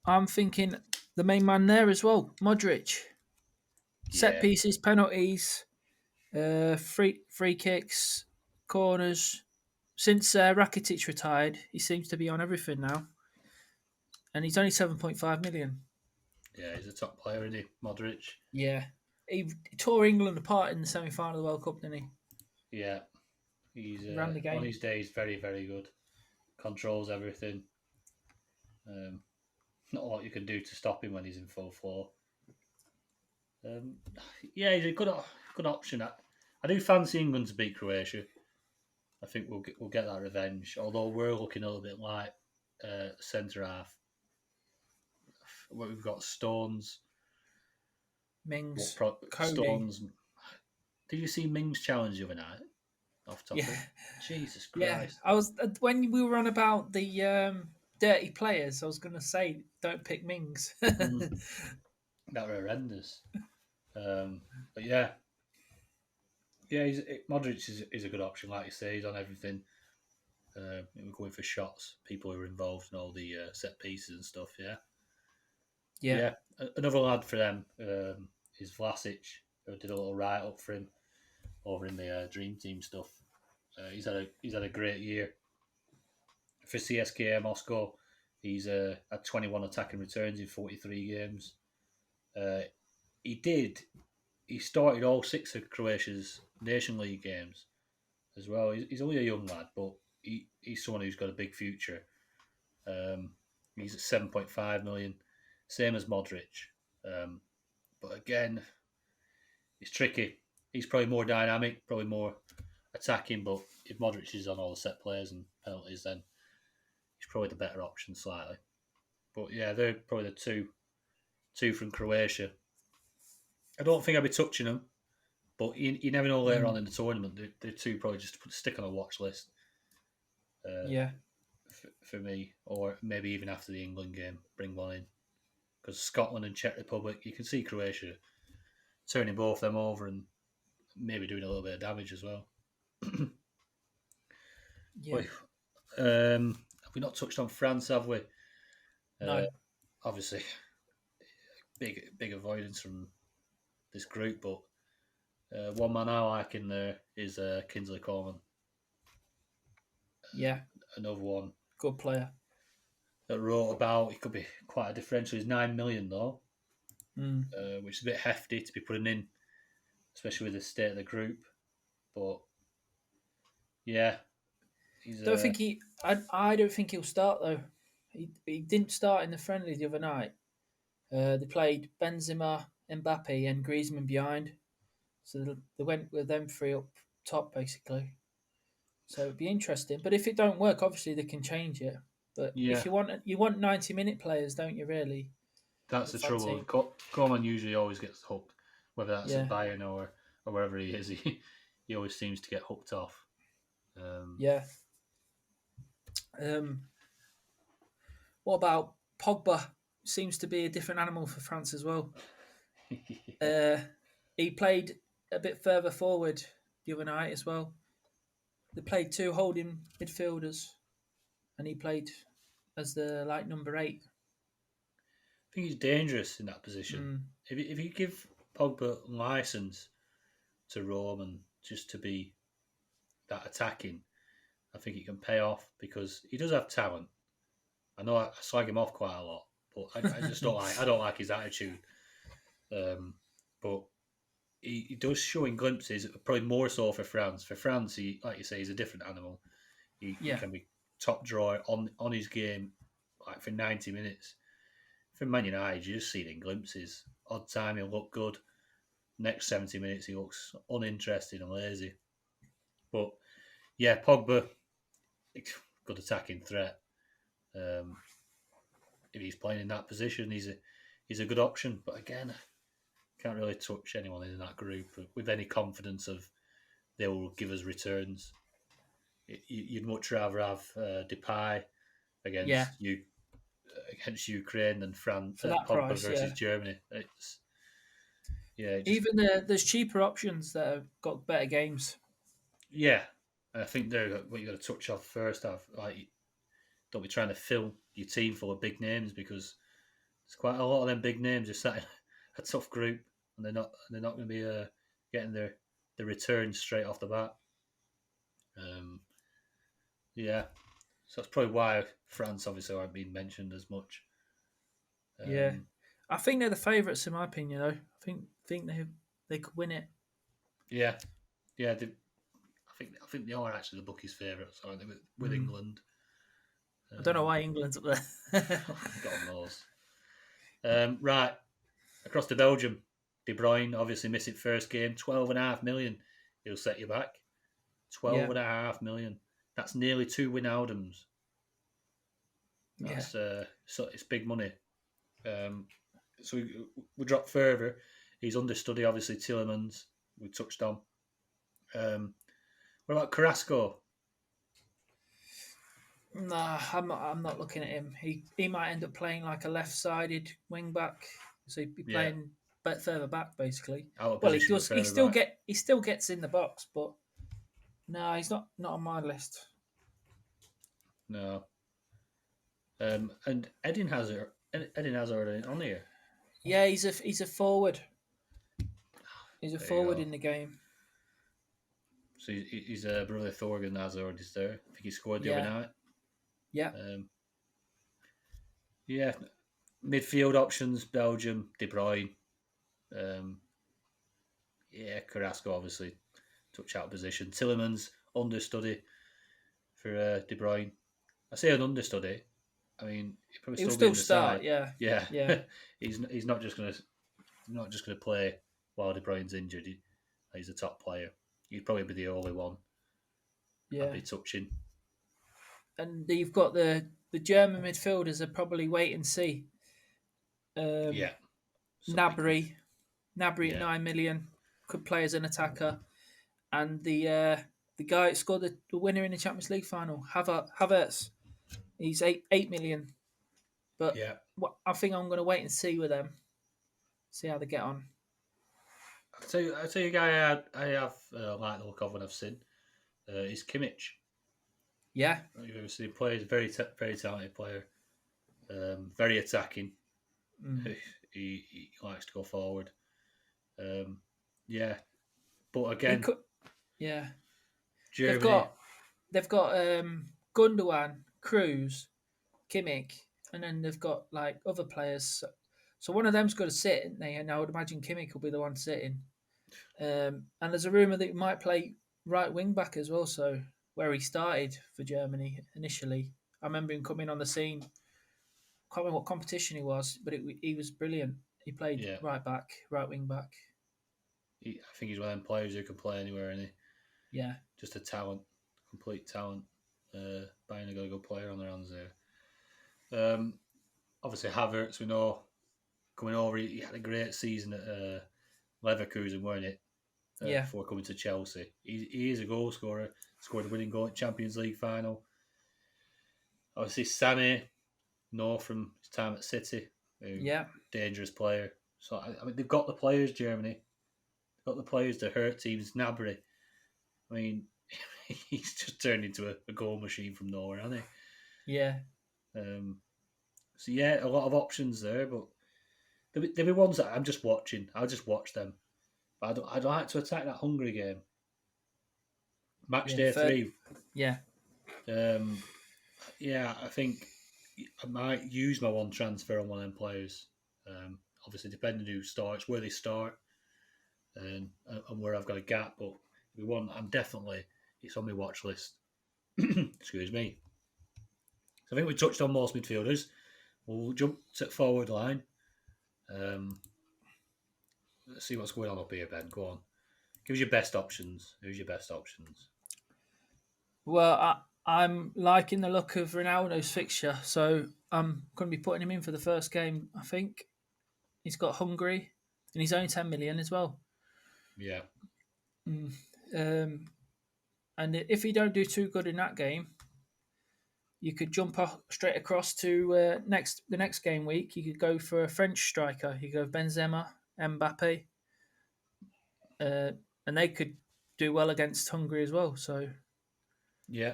B: I'm thinking the main man there as well, Modric. Set pieces, penalties, free kicks, corners. Since Rakitic retired, he seems to be on everything now, and he's only 7.5 million.
A: Yeah, he's a top player, isn't he, Modric?
B: Yeah, he tore England apart in the semi-final of the World Cup, didn't he?
A: Yeah, He's
B: ran the game.
A: on his day. He's very, very good. Controls everything. Not a lot you can do to stop him when he's in full floor. Yeah, he's a good option. I do fancy England to beat Croatia. I think we'll get that revenge. Although we're looking a little bit like centre half. We've got Stones,
B: Mings, Cody.
A: Stones. Did you see Mings challenge the other night? Off topic.
B: Yeah.
A: Jesus Christ.
B: Yeah, I was when we were on about the dirty players. I was going to say, don't pick Mings.
A: That were horrendous. But yeah, Modric is a good option. Like you say, he's on everything. We're going for shots. People who are involved in all the set pieces and stuff. Yeah. Another lad for them is Vlasic, who did a little write up for him over in the Dream Team stuff. He's had a great year for CSKA Moscow. He's had 21 attacking returns in 43 games. He started all 6 of Croatia's Nation League games as well. He's only a young lad, but he's someone who's got a big future. He's at 7.5 million, same as Modric. But again, it's tricky. He's probably more dynamic, probably more attacking, but if Modric is on all the set plays and penalties, then he's probably the better option slightly. But yeah, they're probably the two from Croatia. I don't think I'd be touching them, but you never know later on in the tournament. They're two probably just to stick on a watch list. For me, or maybe even after the England game, bring one in. Because Scotland and Czech Republic, you can see Croatia turning both them over and maybe doing a little bit of damage as well. Have we not touched on France, have we?
B: No.
A: Obviously, big avoidance from this group, but one man I like in there is Kingsley Coman. Another one.
B: Good player.
A: That wrote about, it could be quite a differential. He's 9 million though, which is a bit hefty to be putting in, especially with the state of the group. But yeah,
B: I don't think he'll start though. He didn't start in the friendly the other night. They played Benzema, Mbappe, and Griezmann behind, so they went with them 3 up top basically. So it'd be interesting. But if it don't work, obviously they can change it. But if you want 90-minute players, don't you? Really,
A: that's the trouble. Coman usually always gets hooked, whether that's at Bayern or wherever he is. He always seems to get hooked off.
B: What about Pogba? Seems to be a different animal for France as well. He played a bit further forward the other night as well. They played 2 holding midfielders, and he played as the number 8.
A: I think he's dangerous in that position. If you give Pogba license to roam and just to be that attacking, I think it can pay off because he does have talent. I know I slag him off quite a lot, but I just don't like his attitude. But he does show in glimpses, probably more so for France. For France, he, like you say, he's a different animal. He can be top drawer on his game, like for 90 minutes. For Man United, you just see it in glimpses. Odd time, he'll look good. Next 70 minutes, he looks uninterested and lazy. But yeah, Pogba, good attacking threat. If he's playing in that position, he's a good option. But again, can't really touch anyone in that group with any confidence of they will give us returns. You'd much rather have Depay against Ukraine than France.
B: For that
A: Pogba
B: price,
A: versus Germany.
B: Even there's cheaper options that have got better games.
A: Yeah, I think they're what you got to touch off first. Don't be trying to fill your team full of big names because there's quite a lot of them big names are sat in a tough group and they're not going to be getting their returns straight off the bat. So that's probably why France obviously aren't being mentioned as much.
B: I think they're the favourites in my opinion. Though I think they could win it.
A: Yeah. I think they are actually the bookies' favourites, aren't they? With
B: Mm.
A: England.
B: I don't know why England's up there.
A: God knows. Right, across to Belgium. De Bruyne obviously missing first game. 12.5 million. He'll set you back. 12.5 million. That's nearly 2 Wijnaldums. That's so it's big money. So we drop further. He's understudy, obviously Tielemans. We touched on. What about Carrasco?
B: Nah, I'm not looking at him. He might end up playing like a left-sided wing back, so he'd be playing further back basically.
A: Out of
B: Well, he
A: position,
B: does.
A: but
B: He
A: further
B: still
A: back.
B: gets in the box, but no, he's not on my list.
A: No. And Eden Hazard on here.
B: Yeah, he's a forward. He's a
A: There you
B: forward
A: go.
B: in the game.
A: So he's brother Thorgan Hazard is there. I think he scored the
B: Yeah.
A: other night.
B: Yeah,
A: Yeah. Midfield options: Belgium, De Bruyne. Carrasco obviously touch out position. Tielemans understudy for De Bruyne. I say an understudy. I mean, he'll probably
B: he'll
A: be
B: still
A: in the
B: start.
A: side.
B: Yeah.
A: he's not just gonna play while De Bruyne's injured. He's a top player. He'd probably be the only one
B: Yeah.
A: I'd be touching.
B: And you've got the German midfielders are probably wait and see.
A: So
B: Gnabry at
A: Yeah.
B: 9 million could play as an attacker, and the guy that scored the winner in the Champions League final, Havertz, he's 8 million. But I think I'm going to wait and see with them, see how they get on.
A: I'll tell you a guy I have liked the look of when I've seen is Kimmich.
B: Yeah,
A: You've ever seen him play? He's a very talented player, very attacking. He likes to go forward. But again, Germany.
B: They've got Gundogan, Cruz, Kimmich, and then they've got like other players. So one of them's got to sit, isn't they? And I would imagine Kimmich will be the one sitting. And there's a rumor that he might play right wing back as well. So where he started for Germany initially, I remember him coming on the scene. Can't remember what competition he was, but he was brilliant. He played right back, right wing back.
A: I think he's one of them players who can play anywhere, isn't he?
B: Yeah,
A: just a talent, complete talent. Bayern have got a good player on their hands there. Obviously Havertz, we know, coming over, he had a great season at Leverkusen, weren't it? Before coming to Chelsea. He is a goal scorer, scored a winning goal at Champions League final. Obviously Sané, from his time at City. Dangerous player. So, I mean, they've got the players, Germany. They've got the players to hurt teams. Gnabry, I mean, he's just turned into a goal machine from nowhere, hasn't he?
B: Yeah.
A: So, a lot of options there, but there'll be ones that I'm just watching. I'll just watch them. But I'd like to attack that Hungary game. Match day 3.
B: Yeah.
A: I think I might use my one transfer on one of them players. Obviously, depending who starts, where they start, and where I've got a gap. But we want. It's on my watch list. Excuse me. So I think we touched on most midfielders. We'll jump to forward line. Let's see what's going on up here, Ben. Go on. Give us your best options. Who's your best options?
B: Well, I'm liking the look of Ronaldo's fixture, so I'm going to be putting him in for the first game, I think. He's got Hungary, and he's only 10 million as well.
A: Yeah.
B: And if you don't do too good in that game, you could jump straight across to the next game week. You could go for a French striker. You could go Benzema, Mbappe, and they could do well against Hungary as well. So,
A: yeah.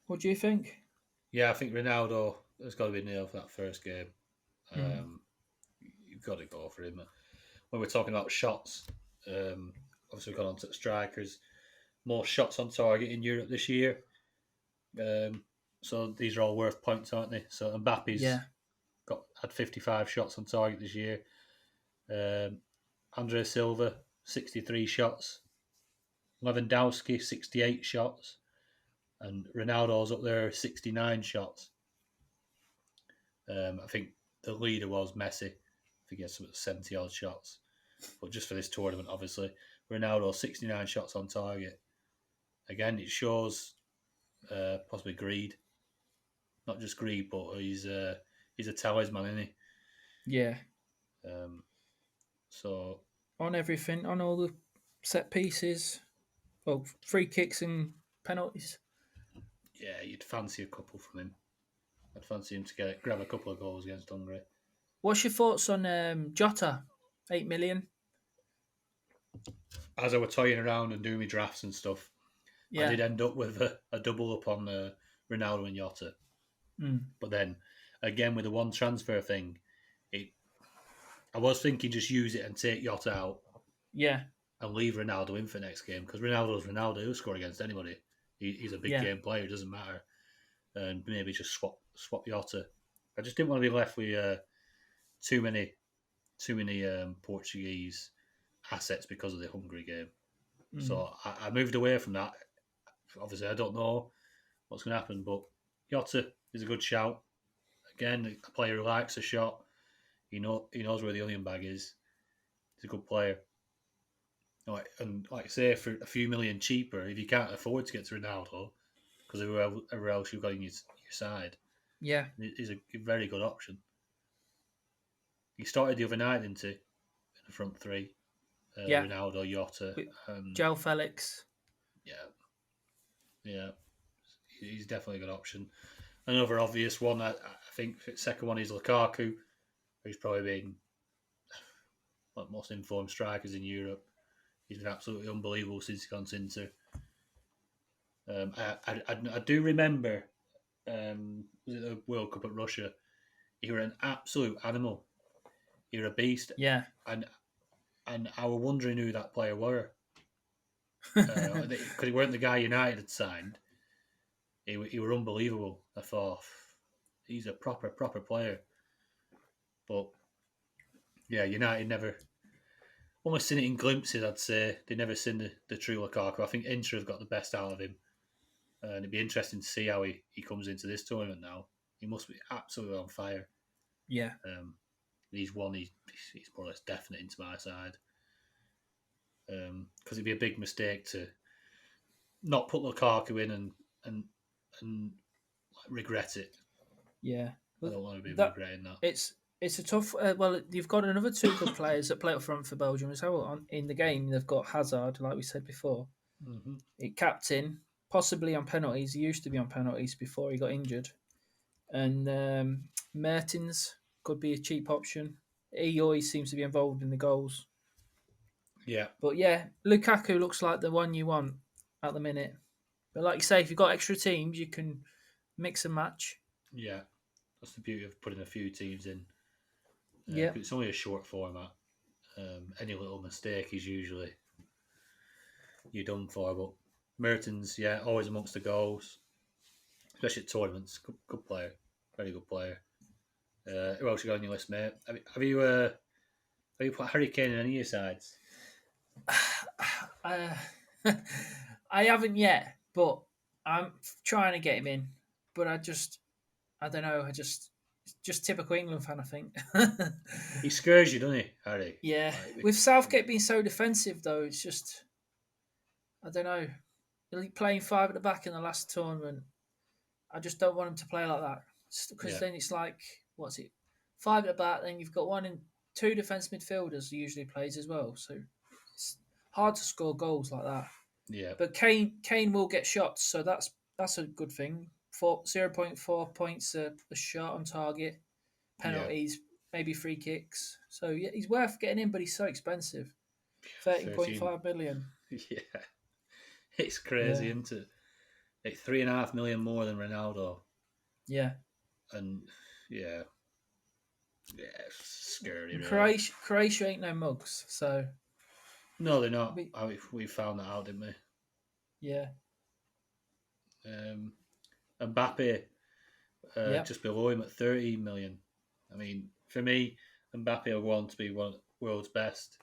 B: What do you think?
A: Yeah, I think Ronaldo has got to be nailed for that first game. You've got to go for him. When we're talking about shots, obviously we've gone on to the strikers. More shots on target in Europe this year. So these are all worth points, aren't they? So Mbappe's had 55 shots on target this year. Bernardo Silva, 63 shots. Lewandowski, 68 shots. And Ronaldo's up there, 69 shots. I think the leader was Messi. I think he had some 70-odd shots. But just for this tournament, obviously. Ronaldo, 69 shots on target. Again, it shows possibly greed. Not just greed, but he's a talisman, isn't he?
B: Yeah.
A: So
B: On everything, on all the set pieces, well, free kicks and penalties.
A: yeah, you'd fancy a couple from him. I'd fancy him to grab a couple of goals against Hungary.
B: What's your thoughts on Jota? 8 million.
A: As I were toying around and doing my drafts and stuff,
B: Yeah.
A: I did end up with a double up on Ronaldo and Jota. But then, again, with the one transfer thing, I was thinking just use it and take Jota out.
B: Yeah.
A: And leave Ronaldo in for next game, because Ronaldo's Ronaldo. He'll score against anybody. He's a big game player. It doesn't matter. And maybe just swap Jota. I just didn't want to be left with too many Portuguese assets because of the Hungary game. So I moved away from that. Obviously, I don't know what's going to happen, but Jota is a good shout. Again, a player who likes a shot. He knows where the onion bag is. He's a good player. And like I say, for a few million cheaper, if you can't afford to get to Ronaldo, because whoever else you've got on your side,
B: Yeah,
A: he's a very good option. He started the other night, didn't he? In the front three, Ronaldo, Jota, and
B: Joe Felix.
A: Yeah, he's definitely a good option. Another obvious one, I think, the second one is Lukaku, who's probably been one of the most informed strikers in Europe. He's been absolutely unbelievable since he got into Inter. I do remember, was it the World Cup at Russia? He was an absolute animal. He was a beast.
B: Yeah.
A: And I was wondering who that player were. Because he weren't the guy United had signed. He was unbelievable. I thought, he's a proper player. But, yeah, United never... Almost seen it in glimpses, I'd say. They've never seen the true Lukaku. I think Inter have got the best out of him. And it'd be interesting to see how he comes into this tournament now. He must be absolutely on fire.
B: Yeah.
A: He's more or less definite into my side. Because it'd be a big mistake to not put Lukaku in and regret it.
B: Yeah.
A: I don't want to be regretting that.
B: It's a tough... well, you've got another two good players that play up front for Belgium as well. In the game, they've got Hazard, like we said before. Mm-hmm. Captain, possibly on penalties. He used to be on penalties before he got injured. And Mertens could be a cheap option. He always seems to be involved in the goals.
A: Yeah.
B: But yeah, Lukaku looks like the one you want at the minute. But like you say, if you've got extra teams, you can mix and match.
A: Yeah. That's the beauty of putting a few teams in.
B: Yeah.
A: It's only a short format. Any little mistake is usually you're done for. But Mertens, yeah, always amongst the goals, especially at tournaments. Good player, very good player. Who else you got on your list, mate? Have you put Harry Kane in any of your sides?
B: I haven't yet, but I'm trying to get him in. But I don't know. Just typical England fan, I think.
A: He scares you, doesn't he, Harry?
B: Yeah. With Southgate being so defensive, though, it's just... I don't know. Playing 5 at the back in the last tournament, I just don't want him to play like that. Because then it's like, what's it? 5 at the back, then you've got 1 and 2 defence midfielders he usually plays as well. So it's hard to score goals like that.
A: Yeah.
B: But Kane will get shots, so that's a good thing. 0.4 points a shot on target, penalties, maybe free kicks. So yeah, he's worth getting in, but he's so expensive. 13.5 million.
A: Yeah. It's crazy, isn't it? Like 3.5 million more than Ronaldo.
B: Yeah.
A: And yeah, it's scary.
B: Really. Croatia ain't no mugs, so
A: no, they're not. We found that out, didn't we?
B: Yeah.
A: Mbappe, just below him at 13 million. I mean, for me, Mbappe will want to be one of the world's best.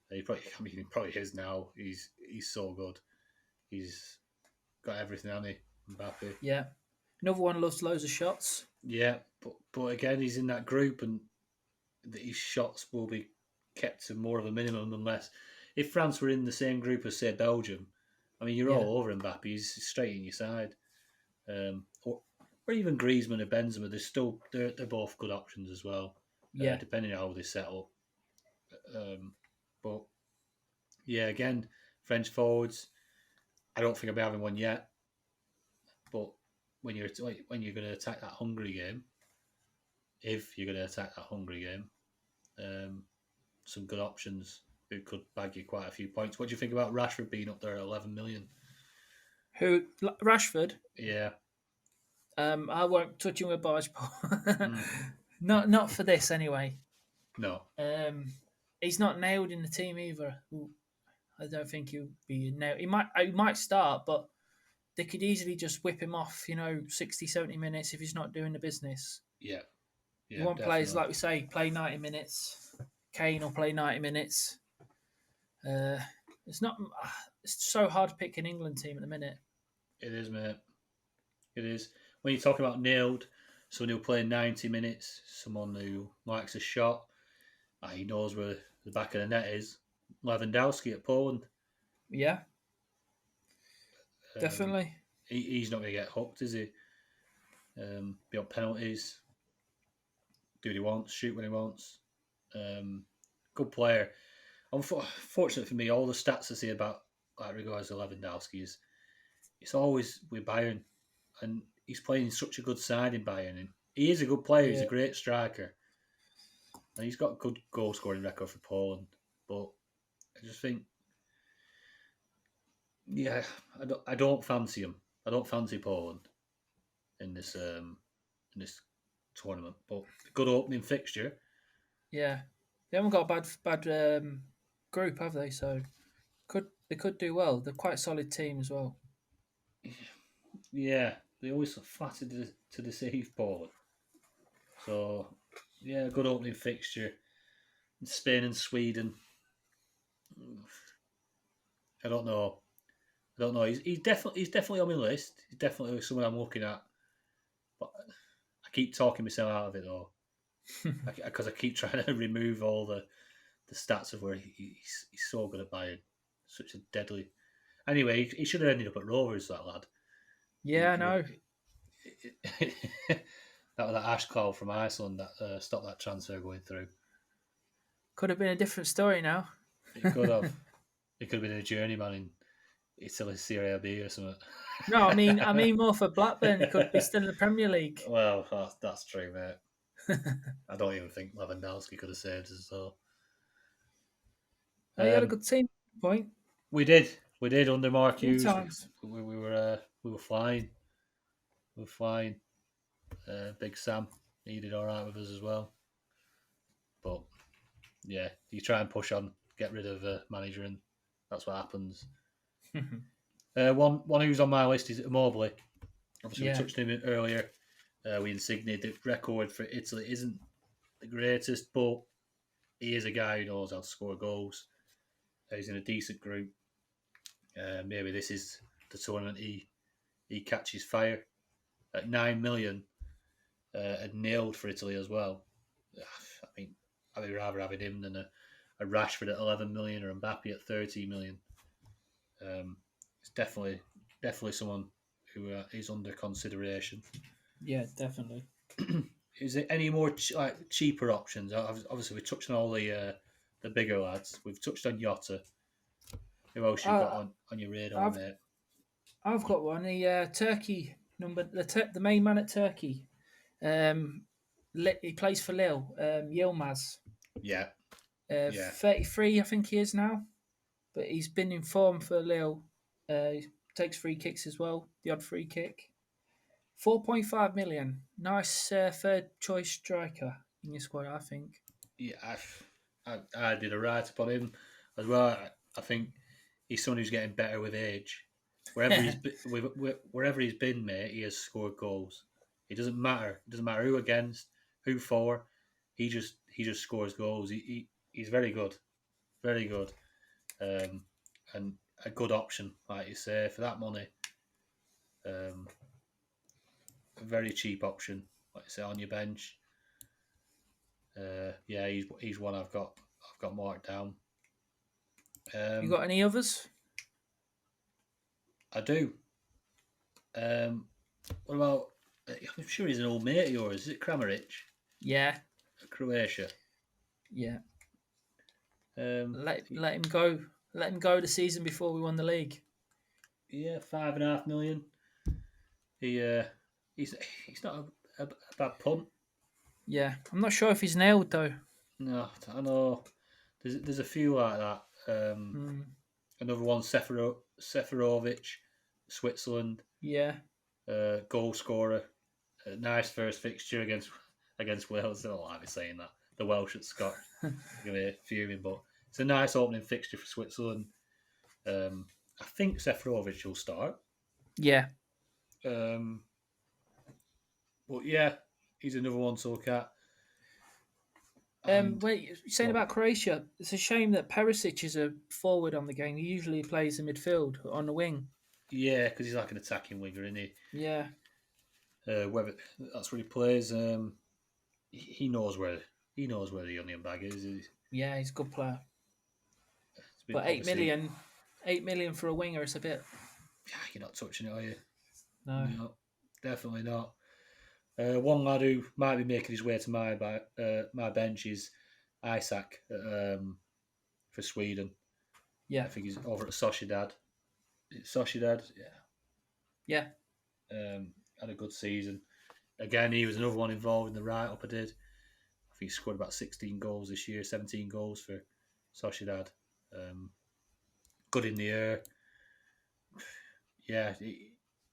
A: He probably is now. He's so good. He's got everything, hasn't he, Mbappe?
B: Yeah. Another one loves loads of shots.
A: Yeah, but again, he's in that group, and his shots will be kept to more of a minimum unless if France were in the same group as say Belgium. I mean, you're
B: Yeah.
A: all over Mbappe. He's straight in your side. Or even Griezmann or Benzema. They're both good options as well.
B: Yeah.
A: Depending on how they set up. But yeah, again, French forwards. I don't think I'll be having one yet. But when you're going to attack that Hungary game, if you're going to attack that Hungary game, some good options who could bag you quite a few points. What do you think about Rashford being up there at 11 million?
B: Who? Rashford?
A: Yeah.
B: I won't touch him with barge pole. Not for this anyway.
A: No.
B: He's not nailed in the team either. I don't think he'll be nailed. He might start, but they could easily just whip him off, 60, 70 minutes if he's not doing the business.
A: Yeah.
B: You want players, like we say, play 90 minutes. Kane will play 90 minutes. It's so hard to pick an England team at the minute.
A: It is, mate. It is. When you talk about nailed, someone who'll play 90 minutes, someone who likes a shot, he knows where the back of the net is. Lewandowski at Poland.
B: Yeah. Definitely.
A: He's not going to get hooked, is he? Be on penalties. Do what he wants, shoot when he wants. Good player. Unfortunately for me, all the stats I see about regards to Lewandowski is it's always with Bayern, and he's playing such a good side in Bayern. And he is a good player. Yeah. He's a great striker, and he's got a good goal scoring record for Poland. But I just think, yeah, I don't fancy him. I don't fancy Poland in this tournament. But a good opening fixture.
B: Yeah, they haven't got a bad group, have they? So they could do well. They're quite a solid team as well.
A: Yeah, they always flattered to deceive Poland. So yeah, good opening fixture. Spain and Sweden. I don't know. He's definitely on my list. He's definitely someone I'm looking at. But I keep talking myself out of it though, because I keep trying to remove all the stats of where he's so good at Bayern. Such a deadly. Anyway, he should have ended up at Rovers, that lad.
B: Yeah, I know.
A: That was that ash cloud from Iceland that stopped that transfer going through.
B: Could have been a different story now.
A: It could have. It could have been a journeyman in Italy, Serie B or something.
B: No, I mean more for Blackburn. He could be still in the Premier League.
A: Well, that's true, mate. I don't even think Lewandowski could have saved us. So
B: you had a good team point.
A: We did under Mark Hughes. We were flying. We were flying. Big Sam, he did all right with us as well. But yeah, you try and push on, get rid of a manager, and that's what happens. One who's on my list is Immobile. Obviously, we touched on him earlier. We Insigne. The record for Italy isn't the greatest, but he is a guy who knows how to score goals. He's in a decent group. Maybe this is the tournament he catches fire. At 9 million, and nailed for Italy as well. I mean, I'd rather having him than a Rashford at 11 million or Mbappe at 13 million. It's definitely someone who is under consideration.
B: Yeah, definitely.
A: Is there any more cheaper options? Obviously, we touched on all the bigger lads. We've touched on Jota. Who else you got on your radar, mate?
B: I've got one. The Turkey number, the main man at Turkey. He plays for Lille. Yilmaz.
A: Yeah.
B: 33, I think he is now, but he's been in form for Lille. He takes free kicks as well. The odd free kick. 4.5 million. Nice third choice striker in your squad, I think.
A: Yeah, I did a write up on him as well. I think he's someone who's getting better with age. Wherever he's been, mate, he has scored goals. It doesn't matter. It doesn't matter who against, who for. He just scores goals. He's very good, very good. And a good option, like you say, for that money. A very cheap option, like you say, on your bench. Yeah, he's one I've got marked down.
B: You got any others?
A: I do. What about? I'm sure he's an old mate of yours. Is it Kramaric?
B: Yeah.
A: Croatia.
B: Yeah.
A: Um,
B: Let him go. Let him go the season before we won the league.
A: Yeah, 5.5 million. He's not a bad punt.
B: Yeah, I'm not sure if he's nailed though.
A: No, I know. There's a few like that. Another one, Seferovic, Switzerland.
B: Yeah.
A: Goal scorer. Nice first fixture against Wales. I don't like me saying that. The Welsh at Scott. Gonna be fuming, but it's a nice opening fixture for Switzerland. I think Seferovic will start.
B: Yeah.
A: But yeah, he's another one to look at.
B: Wait, you're saying about Croatia, it's a shame that Perisic is a forward on the game. He usually plays in midfield on the wing.
A: Yeah, because he's like an attacking winger, isn't he?
B: Yeah.
A: Whether that's where he plays, he knows where the onion bag is.
B: Yeah, he's a good player. But 8 million for a winger is a bit.
A: Yeah, you're not touching it, are you?
B: No,
A: definitely not. One lad who might be making his way to my bench is Isak for Sweden.
B: Yeah,
A: I think he's over at Sociedad. Sociedad,
B: yeah.
A: Had a good season. Again, he was another one involved in the write-up I did. I think he scored about 16 goals this year, 17 goals for Sociedad. Good in the air. Yeah,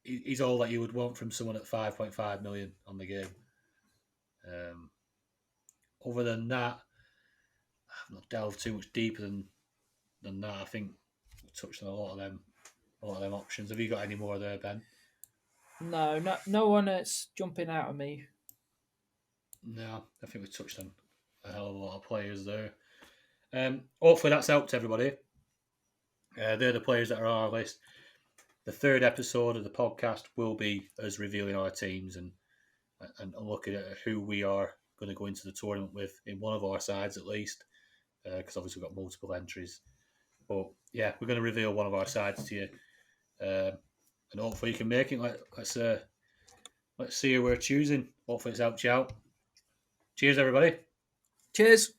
A: he's all that you would want from someone at 5.5 million on the game. Other than that, I've not delved too much deeper than that. I think we touched on a lot of them options. Have you got any more there, Ben?
B: No one that's jumping out at me.
A: No, I think we touched on a hell of a lot of players there. Hopefully that's helped everybody. They're the players that are on our list. The third episode of the podcast will be us revealing our teams and looking at who we are going to go into the tournament with in one of our sides at least, because obviously we've got multiple entries. But yeah, we're going to reveal one of our sides to you, and hopefully you can make it. Let's see who we're choosing. Hopefully it's helped you out. Cheers, everybody.
B: Cheers.